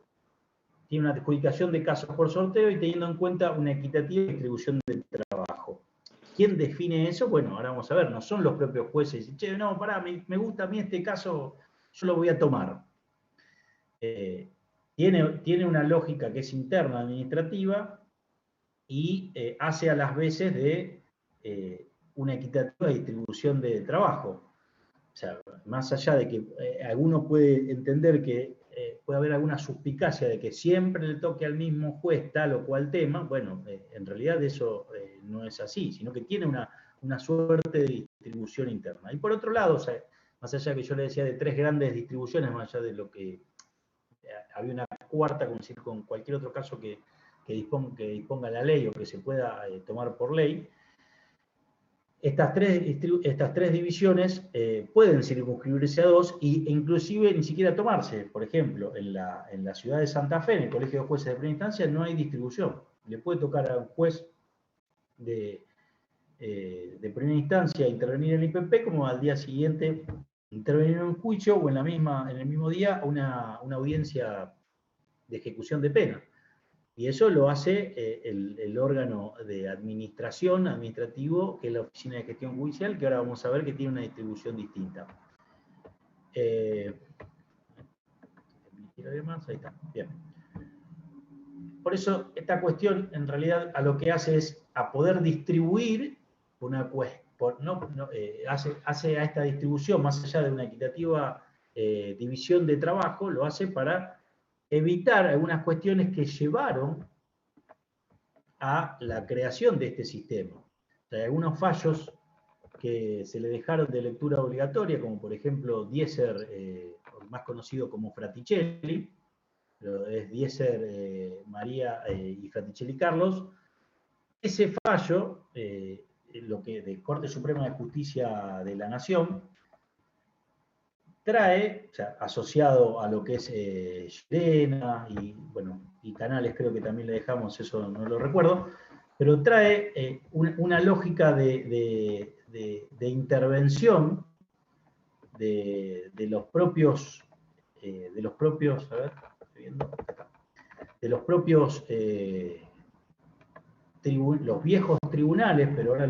tiene una adjudicación de casos por sorteo y teniendo en cuenta una equitativa distribución del trabajo. ¿Quién define eso? Bueno, ahora vamos a ver, no son los propios jueces. Dicen, che, no, pará, me gusta a mí este caso, yo lo voy a tomar. Tiene una lógica que es interna administrativa y hace a las veces de una equitativa distribución de trabajo. O sea, más allá de que alguno puede entender que puede haber alguna suspicacia de que siempre le toque al mismo juez tal o cual tema, bueno, en realidad eso no es así, sino que tiene una suerte de distribución interna. Y por otro lado, o sea, más allá de que yo le decía de 3 grandes distribuciones, más allá de lo que había una cuarta, como decir, con cualquier otro caso que disponga la ley o que se pueda tomar por ley, estas tres divisiones pueden circunscribirse a 2 e inclusive ni siquiera tomarse. Por ejemplo, en la ciudad de Santa Fe, en el Colegio de Jueces de Primera Instancia, no hay distribución. Le puede tocar a un juez de primera instancia intervenir en el IPP, como al día siguiente intervenir en un juicio o en el mismo día una audiencia de ejecución de pena. Y eso lo hace el órgano de administrativo, que es la Oficina de Gestión Judicial, que ahora vamos a ver que tiene una distribución distinta. Ahí está, bien. Por eso, esta cuestión, en realidad, a lo que hace es a poder distribuir hace a esta distribución, más allá de una equitativa división de trabajo, lo hace para evitar algunas cuestiones que llevaron a la creación de este sistema. O sea, hay algunos fallos que se le dejaron de lectura obligatoria, como por ejemplo Dieser, más conocido como Fraticelli, pero es Dieser, María y Fraticelli Carlos. Ese fallo, de Corte Suprema de Justicia de la Nación, trae, o sea, asociado a lo que es Llerena y Canales, creo que también le dejamos, eso no lo recuerdo, pero trae una lógica de intervención de los propios, los viejos tribunales, pero ahora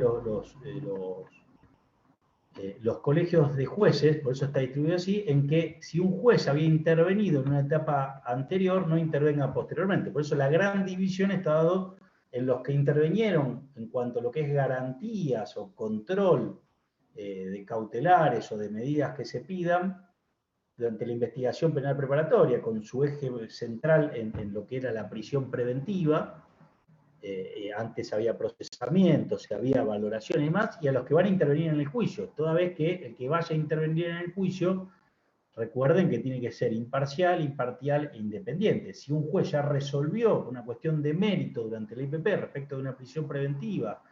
los colegios de jueces, por eso está distribuido así, en que si un juez había intervenido en una etapa anterior, no intervenga posteriormente. Por eso la gran división está dado en los que intervinieron en cuanto a lo que es garantías o control de cautelares o de medidas que se pidan durante la investigación penal preparatoria, con su eje central en lo que era la prisión preventiva. Antes había procesamiento, se había valoración y demás, y a los que van a intervenir en el juicio, toda vez que el que vaya a intervenir en el juicio, recuerden que tiene que ser imparcial, imparcial e independiente. Si un juez ya resolvió una cuestión de mérito durante el IPP respecto de una prisión preventiva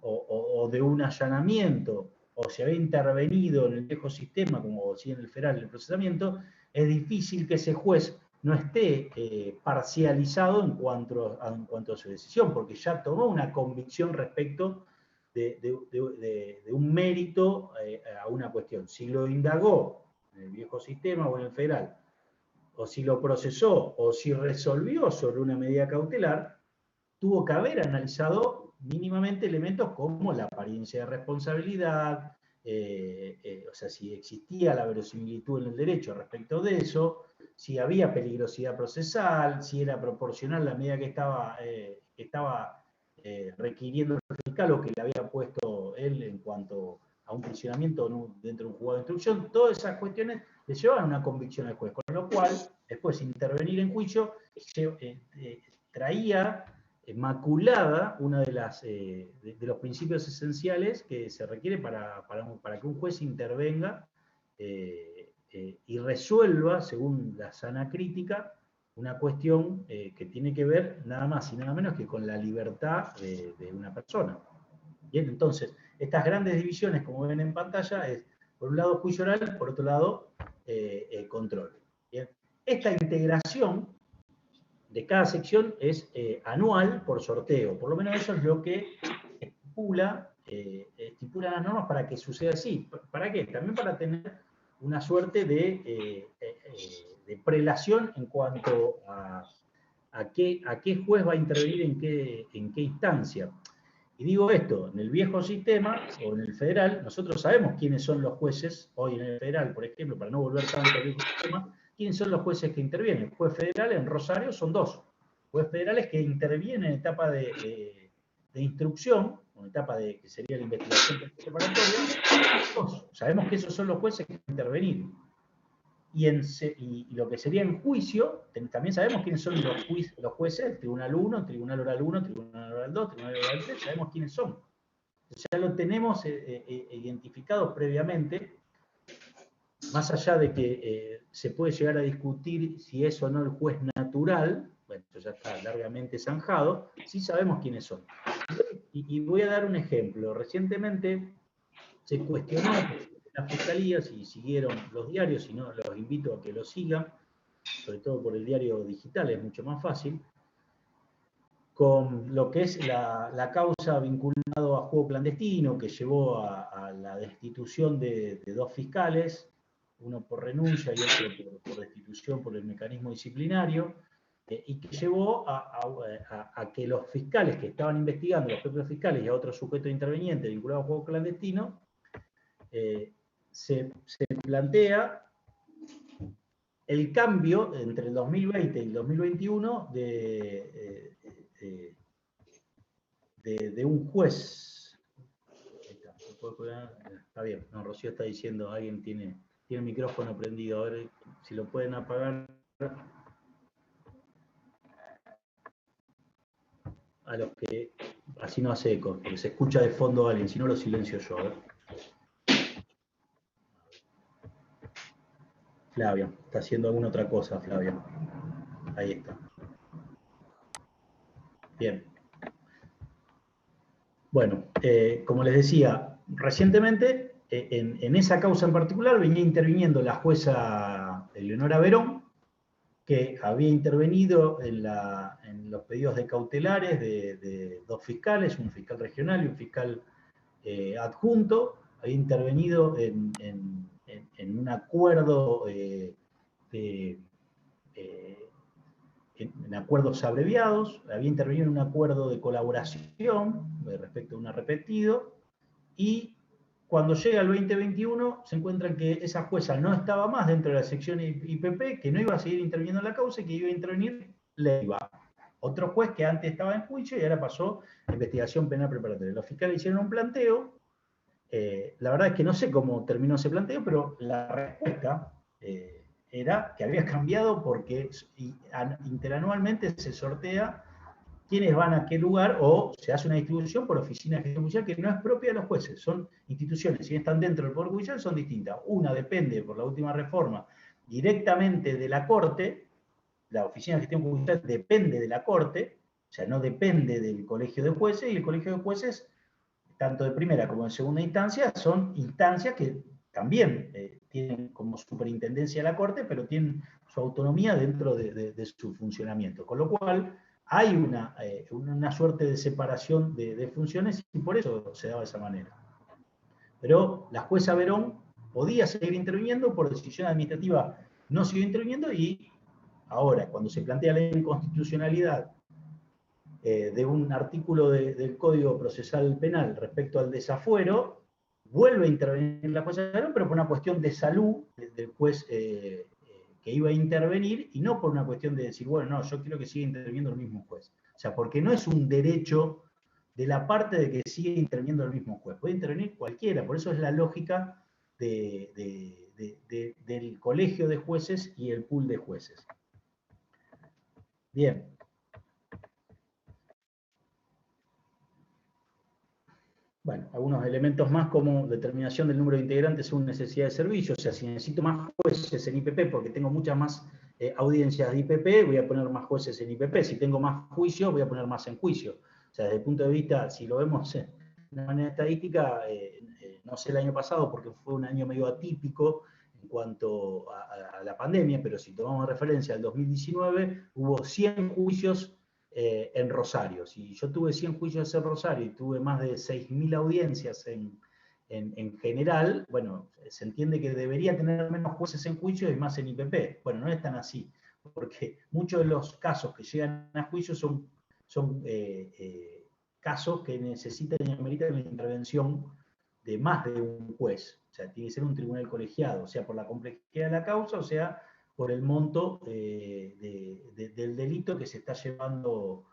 o de un allanamiento, o se había intervenido en el viejo sistema, como si en el federal, en el procesamiento, es difícil que ese juez no esté parcializado en cuanto a su decisión, porque ya tomó una convicción respecto de un mérito a una cuestión. Si lo indagó en el viejo sistema o en el federal, o si lo procesó, o si resolvió sobre una medida cautelar, tuvo que haber analizado mínimamente elementos como la apariencia de responsabilidad, o sea, si existía la verosimilitud en el derecho respecto de eso, si había peligrosidad procesal, si era proporcional la medida que estaba requiriendo el fiscal o que le había puesto él en cuanto a un prisionamiento dentro de un juzgado de instrucción. Todas esas cuestiones le llevaban a una convicción al juez, con lo cual, después intervenir en juicio traía maculada una de los principios esenciales que se requiere para que un juez intervenga y resuelva, según la sana crítica, una cuestión que tiene que ver nada más y nada menos que con la libertad de una persona. Bien, entonces, estas grandes divisiones, como ven en pantalla, es por un lado juicio oral, por otro lado control. Bien. Esta integración de cada sección es anual por sorteo, por lo menos eso es lo que estipula las normas para que suceda así. ¿Para qué? También para tener una suerte de prelación en cuanto a qué juez va a intervenir en qué instancia. Y digo esto, en el viejo sistema o en el federal, nosotros sabemos quiénes son los jueces, hoy en el federal, por ejemplo, para no volver tanto al viejo sistema, quiénes son los jueces que intervienen. El juez federal en Rosario son 2. Jueces federales que intervienen en etapa de instrucción, en etapa que sería la investigación preparatoria, 2. Sabemos que esos son los jueces que intervienen. Y lo que sería en juicio, también sabemos quiénes son los jueces, Tribunal 1, Tribunal Oral 1, Tribunal Oral 2, Tribunal Oral 3, sabemos quiénes son. Ya lo tenemos identificado previamente, más allá de que se puede llegar a discutir si es o no el juez natural, bueno, eso ya está largamente zanjado, sí sabemos quiénes son. Y voy a dar un ejemplo. Recientemente se cuestionó la Fiscalía, si siguieron los diarios, si no, los invito a que los sigan, sobre todo por el diario digital, es mucho más fácil, con lo que es la causa vinculada a juego clandestino, que llevó a la destitución de 2 fiscales, uno por renuncia y otro por destitución por el mecanismo disciplinario, y que llevó a que los fiscales que estaban investigando, los propios fiscales y a otros sujetos intervenientes vinculados a juego clandestino, se plantea el cambio entre el 2020 y el 2021 de un juez. Está bien, no, Rocío está diciendo, alguien tiene el micrófono prendido, a ver si lo pueden apagar. A los que así no hace eco, porque se escucha de fondo a alguien, si no lo silencio yo. A ver. Flavia, está haciendo alguna otra cosa, Flavia. Ahí está. Bien. Bueno, como les decía, recientemente, en esa causa en particular, venía interviniendo la jueza Eleonora Verón, que había intervenido en los pedidos de cautelares de 2 fiscales, un fiscal regional y un fiscal adjunto, había intervenido en un acuerdo en acuerdos abreviados, había intervenido en un acuerdo de colaboración respecto a un arrepentido, y cuando llega el 2021 se encuentran que esa jueza no estaba más dentro de la sección IPP, que no iba a seguir interviniendo en la causa y que iba a intervenir Leiva, otro juez que antes estaba en juicio y ahora pasó a investigación penal preparatoria. Los fiscales hicieron un planteo, la verdad es que no sé cómo terminó ese planteo, pero la respuesta era que había cambiado porque interanualmente se sortea quiénes van a qué lugar, o se hace una distribución por oficina de gestión judicial que no es propia de los jueces, son instituciones, si están dentro del Poder Judicial son distintas. Una depende, por la última reforma, directamente de la Corte, la oficina de gestión judicial depende de la Corte, o sea, no depende del Colegio de Jueces, y el Colegio de Jueces, tanto de primera como de segunda instancia, son instancias que también tienen como superintendencia de la Corte, pero tienen su autonomía dentro de su funcionamiento, con lo cual hay una suerte de separación de funciones y por eso se daba de esa manera. Pero la jueza Verón podía seguir interviniendo, por decisión administrativa no siguió interviniendo, y ahora, cuando se plantea la inconstitucionalidad de un artículo del Código Procesal Penal respecto al desafuero, vuelve a intervenir la jueza Verón, pero por una cuestión de salud del juez que iba a intervenir, y no por una cuestión de decir, bueno, no, yo quiero que siga interviniendo el mismo juez. O sea, porque no es un derecho de la parte de que siga interviniendo el mismo juez. Puede intervenir cualquiera, por eso es la lógica del colegio de jueces y el pool de jueces. Bien. Bueno, algunos elementos más como determinación del número de integrantes según necesidad de servicio. O sea, si necesito más jueces en IPP porque tengo muchas más audiencias de IPP, voy a poner más jueces en IPP. Si tengo más juicios, voy a poner más en juicio. O sea, desde el punto de vista, si lo vemos de manera estadística, no sé el año pasado porque fue un año medio atípico en cuanto a la pandemia, pero si tomamos referencia al 2019, hubo 100 juicios en Rosario. Si yo tuve 100 juicios en Rosario y tuve más de 6.000 audiencias en general, bueno, se entiende que debería tener menos jueces en juicio y más en IPP. Bueno, no es tan así, porque muchos de los casos que llegan a juicio son casos que necesitan y ameritan la intervención de más de un juez. O sea, tiene que ser un tribunal colegiado, o sea, por la complejidad de la causa, o sea, por el monto del delito que se está llevando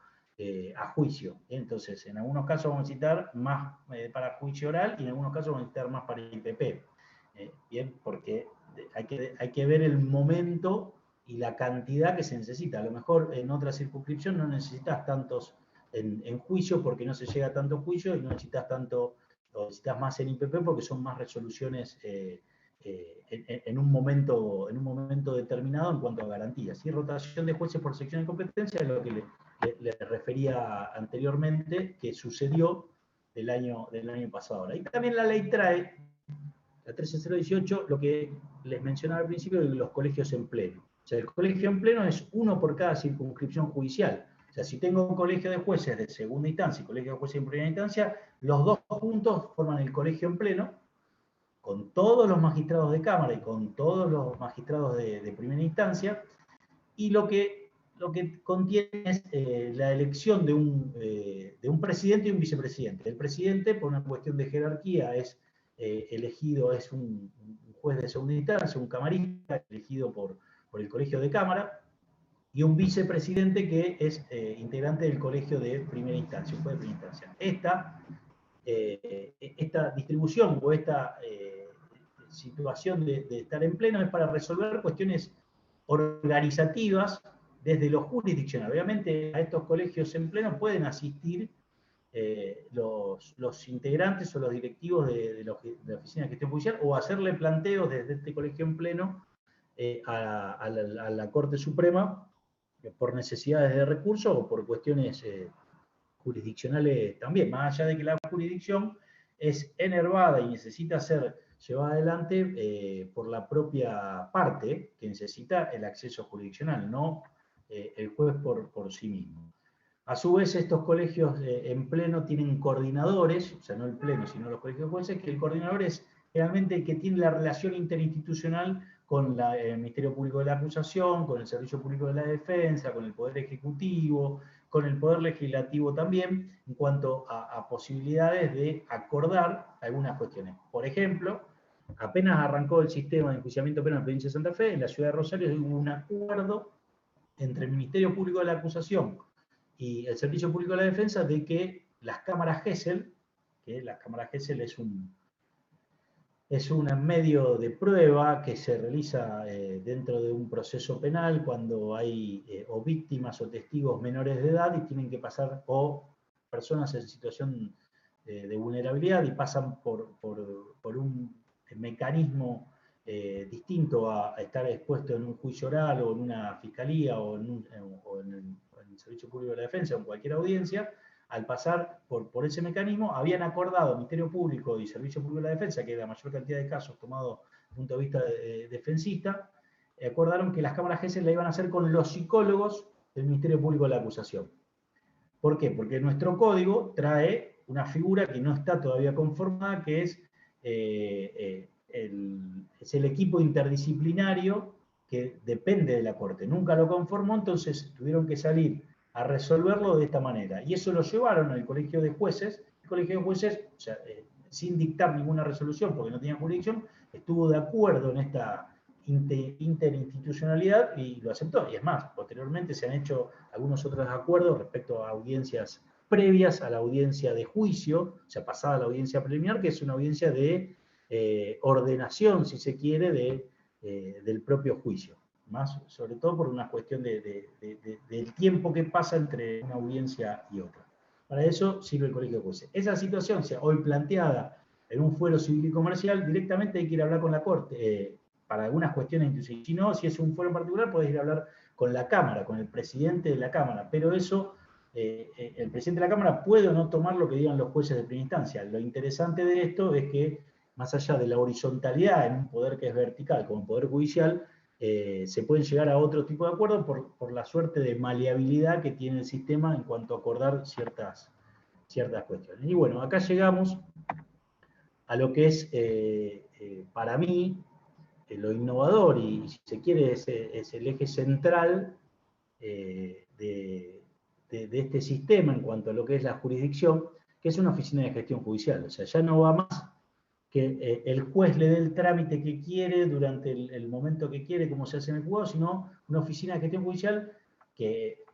a juicio. Entonces, en algunos casos vamos a necesitar más para juicio oral y en algunos casos vamos a necesitar más para IPP. Bien, porque hay que ver el momento y la cantidad que se necesita. A lo mejor en otra circunscripción no necesitas tantos en juicio porque no se llega a tanto juicio, y no necesitas tanto, o necesitas más en IPP porque son más resoluciones en un momento determinado en cuanto a garantías. Y rotación de jueces por sección de competencia es lo que le refería anteriormente, que sucedió del año pasado. Y también la ley trae, la 13018, lo que les mencionaba al principio de los colegios en pleno. O sea, el colegio en pleno es uno por cada circunscripción judicial. O sea, si tengo un colegio de jueces de segunda instancia y colegio de jueces en primera instancia, los dos juntos forman el colegio en pleno, con todos los magistrados de Cámara y con todos los magistrados de primera instancia, y lo que contiene es la elección de un presidente y un vicepresidente. El presidente, por una cuestión de jerarquía, es elegido, es un juez de segunda instancia, un camarista elegido por el colegio de Cámara, y un vicepresidente que es integrante del colegio de primera instancia, un juez de primera instancia. Esta distribución o esta situación de estar en pleno es para resolver cuestiones organizativas desde lo jurisdiccional. Obviamente a estos colegios en pleno pueden asistir los integrantes o los directivos de la Oficina de Gestión Judicial, o hacerle planteos desde este colegio en pleno a la Corte Suprema por necesidades de recursos o por cuestiones jurisdiccionales también, más allá de que la jurisdicción es enervada y necesita ser llevada adelante por la propia parte que necesita el acceso jurisdiccional, no el juez por sí mismo. A su vez, estos colegios en pleno tienen coordinadores, o sea, no el pleno, sino los colegios de jueces, que el coordinador es realmente el que tiene la relación interinstitucional con el Ministerio Público de la Acusación, con el Servicio Público de la Defensa, con el Poder Ejecutivo, con el Poder Legislativo también, en cuanto a posibilidades de acordar algunas cuestiones. Por ejemplo, apenas arrancó el sistema de enjuiciamiento penal en la provincia de Santa Fe, en la ciudad de Rosario hubo un acuerdo entre el Ministerio Público de la Acusación y el Servicio Público de la Defensa de que las cámaras Gesell, que la cámara Gesell es un medio de prueba que se realiza dentro de un proceso penal cuando hay o víctimas o testigos menores de edad y tienen que pasar, o personas en situación de vulnerabilidad y pasan por un mecanismo distinto a estar expuesto en un juicio oral o en una fiscalía o en el Servicio Público de la Defensa o en cualquier audiencia. Al pasar por ese mecanismo, habían acordado Ministerio Público y Servicio Público de la Defensa, que es la mayor cantidad de casos tomados desde el punto de vista defensista, acordaron que las cámaras Gesell la iban a hacer con los psicólogos del Ministerio Público de la Acusación. ¿Por qué? Porque nuestro código trae una figura que no está todavía conformada, que es el equipo interdisciplinario que depende de la Corte. Nunca lo conformó, entonces tuvieron que salir a resolverlo de esta manera. Y eso lo llevaron al Colegio de Jueces. El Colegio de Jueces, o sea, sin dictar ninguna resolución, porque no tenía jurisdicción, estuvo de acuerdo en esta interinstitucionalidad y lo aceptó. Y es más, posteriormente se han hecho algunos otros acuerdos respecto a audiencias previas a la audiencia de juicio, o sea, pasada la audiencia preliminar, que es una audiencia de ordenación, si se quiere, del propio juicio. Más sobre todo por una cuestión del tiempo que pasa entre una audiencia y otra. Para eso sirve el Colegio de Jueces. Esa situación, sea hoy planteada en un fuero civil y comercial, directamente hay que ir a hablar con la Corte. Para algunas cuestiones, inclusive, si no, si es un fuero en particular, podés ir a hablar con la Cámara, con el presidente de la Cámara, pero eso, el presidente de la Cámara puede o no tomar lo que digan los jueces de primera instancia. Lo interesante de esto es que, más allá de la horizontalidad en un poder que es vertical, como el Poder Judicial, se pueden llegar a otro tipo de acuerdo por la suerte de maleabilidad que tiene el sistema en cuanto a acordar ciertas cuestiones. Y bueno, acá llegamos a lo que es, para mí, lo innovador y, si se quiere, es el eje central de este sistema en cuanto a lo que es la jurisdicción, que es una oficina de gestión judicial. O sea, ya no va más que el juez le dé el trámite que quiere durante el momento que quiere, como se hace en el juzgado, sino una oficina de gestión judicial que,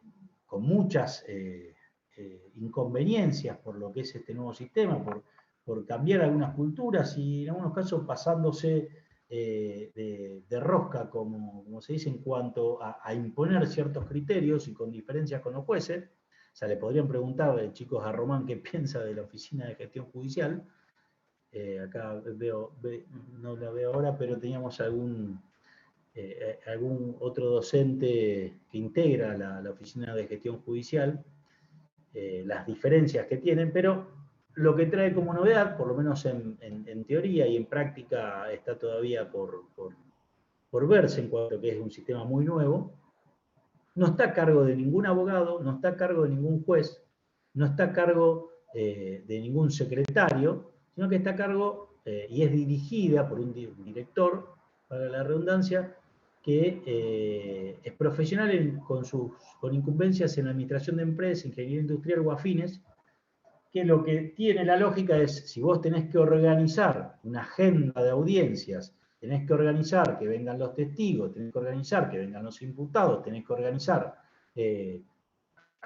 con muchas inconveniencias por lo que es este nuevo sistema, por cambiar algunas culturas y en algunos casos pasándose de rosca, como se dice, en cuanto a imponer ciertos criterios y con diferencias con los jueces. O sea, le podrían preguntar, chicos, a Román qué piensa de la oficina de gestión judicial. Acá no la veo ahora, pero teníamos algún otro docente que integra la oficina de gestión judicial, las diferencias que tienen, pero lo que trae como novedad, por lo menos en teoría y en práctica está todavía por verse en cuanto a que es un sistema muy nuevo, no está a cargo de ningún abogado, no está a cargo de ningún juez, no está a cargo de ningún secretario, sino que está a cargo y es dirigida por un director, para la redundancia, que es profesional con incumbencias en administración de empresas, ingeniería industrial o afines, que lo que tiene la lógica es, si vos tenés que organizar una agenda de audiencias, tenés que organizar que vengan los testigos, tenés que organizar que vengan los imputados, tenés que organizar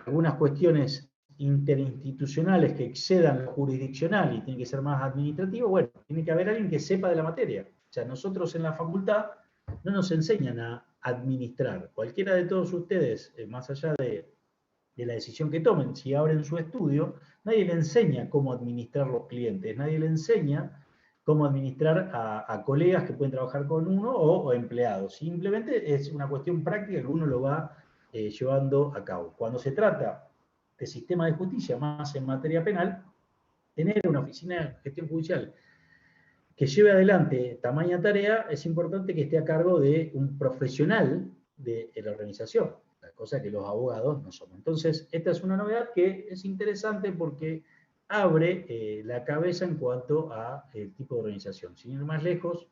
algunas cuestiones interinstitucionales que excedan lo jurisdiccional y tiene que ser más administrativo, bueno, tiene que haber alguien que sepa de la materia. O sea, nosotros en la facultad no nos enseñan a administrar. Cualquiera de todos ustedes, más allá de la decisión que tomen, si abren su estudio, nadie le enseña cómo administrar los clientes, nadie le enseña cómo administrar a colegas que pueden trabajar con uno o empleados. Simplemente es una cuestión práctica que uno lo va llevando a cabo. Cuando se trata de sistema de justicia, más en materia penal, tener una oficina de gestión judicial que lleve adelante tamaña tarea, es importante que esté a cargo de un profesional de la organización, la cosa que los abogados no somos. Entonces, esta es una novedad que es interesante porque abre la cabeza en cuanto a el tipo de organización. Sin ir más lejos,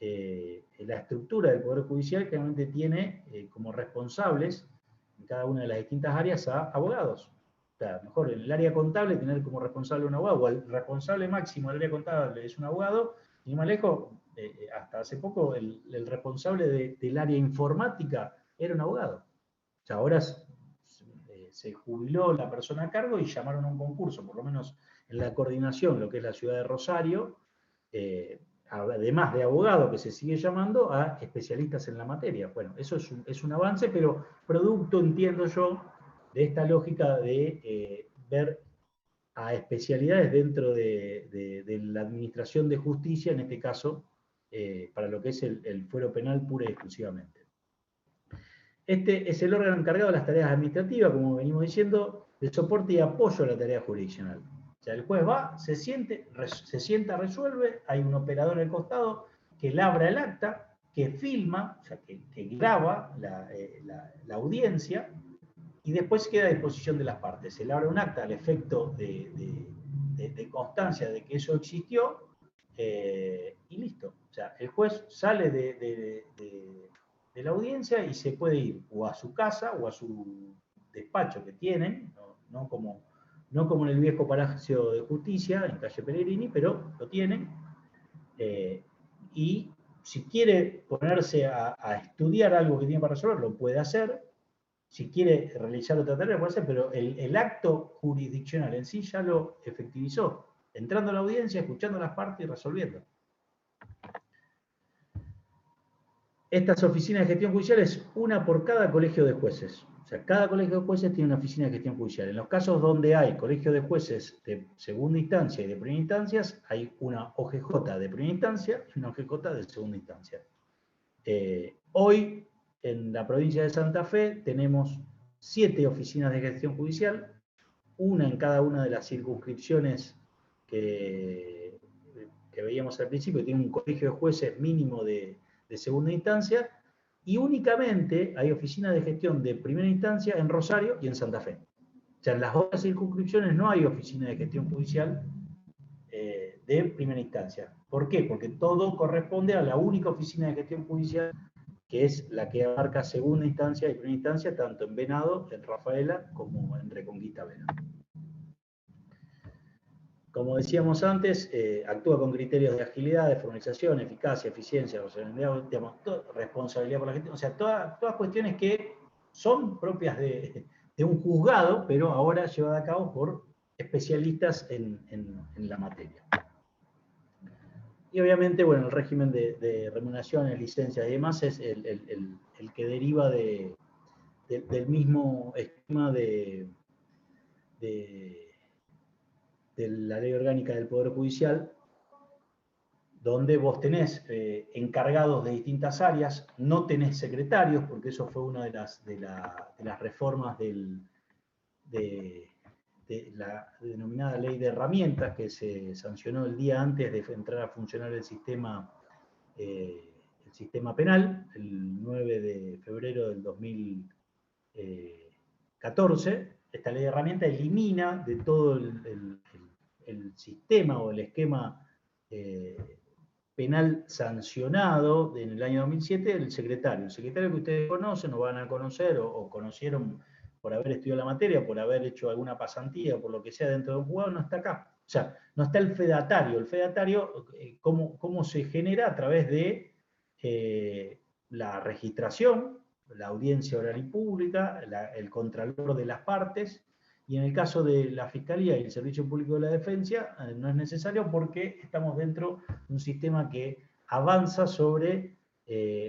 la estructura del Poder Judicial generalmente tiene como responsables en cada una de las distintas áreas a abogados. O sea, mejor en el área contable tener como responsable un abogado, o el responsable máximo del área contable es un abogado, y más lejos, hasta hace poco, el responsable del área informática era un abogado. O sea, ahora se jubiló la persona a cargo y llamaron a un concurso, por lo menos en la coordinación, lo que es la ciudad de Rosario, además de abogado que se sigue llamando, a especialistas en la materia. Bueno, eso es un avance, pero producto, entiendo yo, de esta lógica de ver a especialidades dentro de la administración de justicia, en este caso, para lo que es el fuero penal pura y exclusivamente. Este es el órgano encargado de las tareas administrativas, como venimos diciendo, de soporte y apoyo a la tarea jurisdiccional. O sea, el juez va, se sienta, resuelve, hay un operador al costado que labra el acta, que filma, o sea, que graba la audiencia, y después queda a disposición de las partes. Se labra un acta al efecto de constancia de que eso existió, y listo. O sea, el juez sale de la audiencia y se puede ir o a su casa o a su despacho que tienen, no como en el viejo Palacio de Justicia, en calle Pellegrini, pero lo tienen, y si quiere ponerse a estudiar algo que tiene para resolver, lo puede hacer. Si quiere realizar otra tarea, lo puede hacer, pero el acto jurisdiccional en sí ya lo efectivizó, entrando a la audiencia, escuchando las partes y resolviendo. Estas oficinas de gestión judicial es una por cada colegio de jueces. O sea, cada colegio de jueces tiene una oficina de gestión judicial. En los casos donde hay colegio de jueces de segunda instancia y de primera instancia, hay una OGJ de primera instancia y una OGJ de segunda instancia. Hoy, en la provincia de Santa Fe, tenemos 7 oficinas de gestión judicial, una en cada una de las circunscripciones que veíamos al principio, tiene un colegio de jueces mínimo de segunda instancia, y únicamente hay oficinas de gestión de primera instancia en Rosario y en Santa Fe. O sea, en las otras circunscripciones no hay oficina de gestión judicial de primera instancia. ¿Por qué? Porque todo corresponde a la única oficina de gestión judicial, que es la que abarca segunda instancia y primera instancia, tanto en Venado, en Rafaela, como en Reconquista Vera. Como decíamos antes, actúa con criterios de agilidad, de formalización, eficacia, eficiencia, responsabilidad por la gente, o sea, todas cuestiones que son propias de un juzgado, pero ahora llevada a cabo por especialistas en la materia. Y obviamente, bueno, el régimen de remuneraciones, licencias y demás es el que deriva del mismo esquema de la Ley Orgánica del Poder Judicial, donde vos tenés encargados de distintas áreas, no tenés secretarios, porque eso fue una de las reformas de la denominada Ley de Herramientas, que se sancionó el día antes de entrar a funcionar el sistema penal, el 9 de febrero del 2014. Esta Ley de Herramientas elimina de todo el sistema o el esquema penal sancionado en el año 2007 el secretario que ustedes conocen o van a conocer o conocieron por haber estudiado la materia, por haber hecho alguna pasantía o por lo que sea dentro de un juzgado, no está acá. O sea, no está el fedatario. El fedatario, ¿cómo se genera? A través de la registración, la audiencia oral y pública, el contralor de las partes, y en el caso de la Fiscalía y el Servicio Público de la Defensa no es necesario porque estamos dentro de un sistema que avanza sobre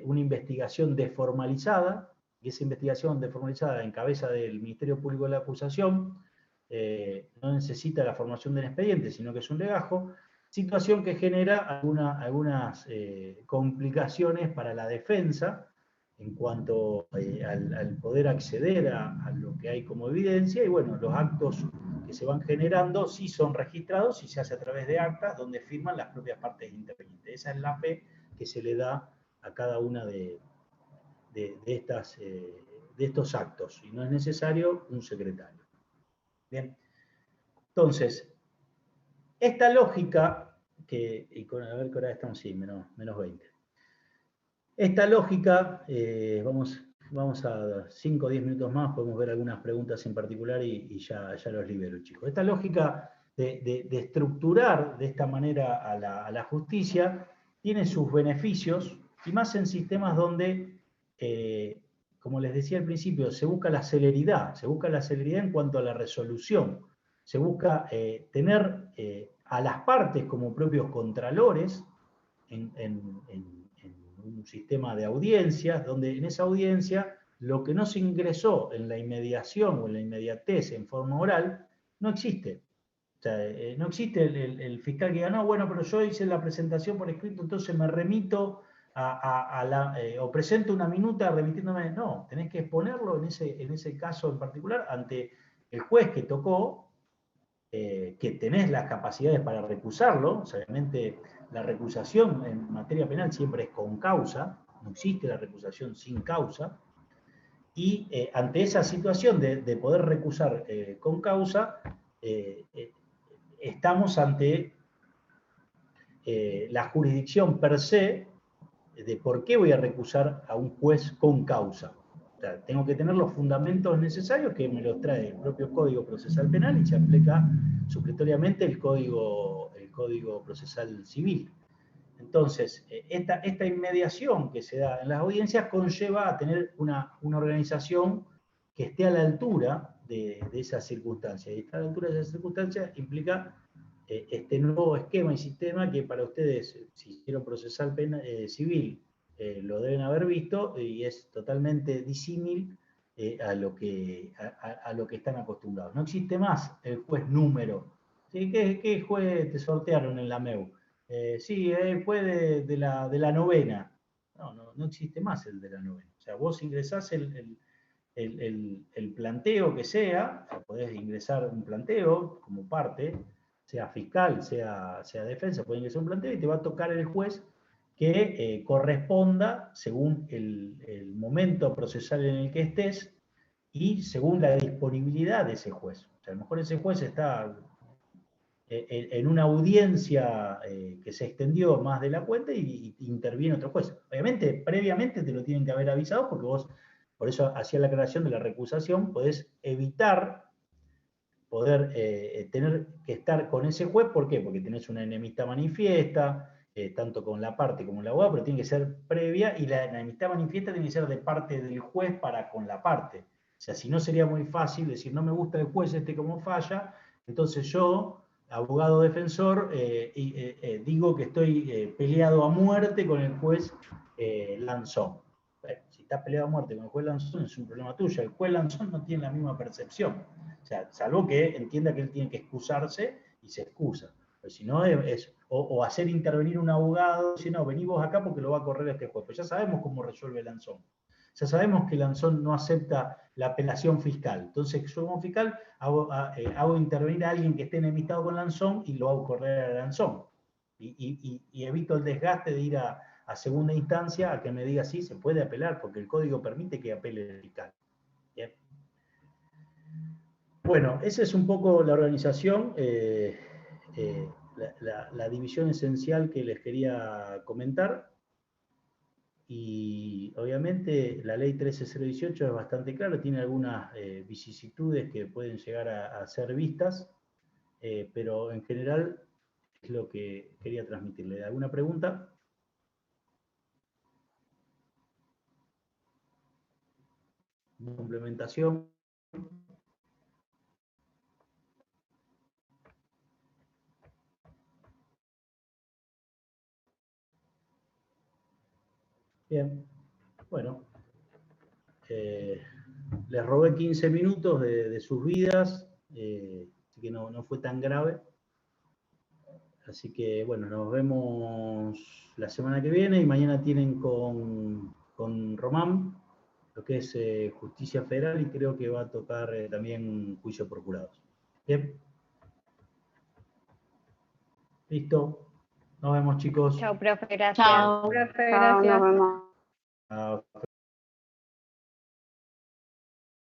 una investigación desformalizada, y esa investigación desformalizada en cabeza del Ministerio Público de la Acusación no necesita la formación del expediente, sino que es un legajo, situación que genera algunas complicaciones para la defensa en cuanto al poder acceder a lo que hay como evidencia, y bueno, los actos que se van generando sí son registrados y se hace a través de actas donde firman las propias partes intervinientes. Esa es la fe que se le da a cada una de estos actos, y no es necesario un secretario. Bien, entonces, esta lógica, a ver qué hora estamos, sí, menos 20. Esta lógica, vamos a 5 o 10 minutos más, podemos ver algunas preguntas en particular y ya los libero, chicos. Esta lógica de estructurar de esta manera a la justicia tiene sus beneficios, y más en sistemas donde, como les decía al principio, se busca la celeridad en cuanto a la resolución, se busca tener a las partes como propios contralores en un sistema de audiencias, donde en esa audiencia lo que no se ingresó en la inmediación o en la inmediatez en forma oral, no existe. O sea, no existe el fiscal que diga, no, bueno, pero yo hice la presentación por escrito, entonces me remito o presento una minuta remitiéndome. No, tenés que exponerlo en ese caso en particular ante el juez que tocó, que tenés las capacidades para recusarlo. O sea, obviamente la recusación en materia penal siempre es con causa, no existe la recusación sin causa, y ante esa situación de poder recusar con causa, estamos ante la jurisdicción per se de por qué voy a recusar a un juez con causa. O sea, tengo que tener los fundamentos necesarios que me los trae el propio Código Procesal Penal y se aplica supletoriamente el Código Procesal Civil. Entonces, esta inmediación que se da en las audiencias conlleva a tener una organización que esté a la altura de esas circunstancias. Y estar a la altura de esas circunstancias implica este nuevo esquema y sistema que para ustedes, si hicieron procesal civil, lo deben haber visto, y es totalmente disímil a lo que están acostumbrados. No existe más el juez número. ¿Sí? ¿Qué juez te sortearon en la MEU? Sí, fue de la novena. No existe más el de la novena. O sea, vos ingresás el planteo que sea, o sea, podés ingresar un planteo como parte, sea fiscal, sea defensa, puede ingresar un planteo y te va a tocar el juez que corresponda según el momento procesal en el que estés y según la disponibilidad de ese juez. O sea, a lo mejor ese juez está en una audiencia que se extendió más de la cuenta y interviene otro juez. Obviamente, previamente te lo tienen que haber avisado, porque vos, por eso hacía la aclaración de la recusación, podés evitar poder tener que estar con ese juez. ¿Por qué? Porque tenés una enemistad manifiesta, tanto con la parte como con la abogada, pero tiene que ser previa, y la enemistad manifiesta tiene que ser de parte del juez para con la parte. O sea, si no, sería muy fácil decir, no me gusta el juez como falla, entonces yo, abogado defensor, digo que estoy peleado a muerte con el juez Lanzón. Si estás peleado a muerte con el juez Lanzón, es un problema tuyo. El juez Lanzón no tiene la misma percepción. O sea, salvo que entienda que él tiene que excusarse, y se excusa. Pero si no, o hacer intervenir un abogado, si no, vení vos acá porque lo va a correr este juez. Pues ya sabemos cómo resuelve Lanzón. Ya sabemos que Lanzón no acepta la apelación fiscal. Entonces, yo como fiscal hago intervenir a alguien que esté enemistado con Lanzón y lo hago correr a Lanzón. Y evito el desgaste de ir a segunda instancia a que me diga sí, se puede apelar, porque el código permite que apele el fiscal. Bien. Bueno, esa es un poco la organización, la división esencial que les quería comentar. Y obviamente la ley 13018 es bastante clara, tiene algunas vicisitudes que pueden llegar a ser vistas, pero en general es lo que quería transmitirle. ¿Alguna pregunta? ¿Complementación? Bien, bueno, les robé 15 minutos de sus vidas, así que no fue tan grave. Así que bueno, nos vemos la semana que viene, y mañana tienen con Román lo que es justicia federal, y creo que va a tocar también juicio por jurados. Bien. Listo. Nos vemos, chicos. Chao, profe, gracias. Chao, profe, gracias. Nos vemos. Chao.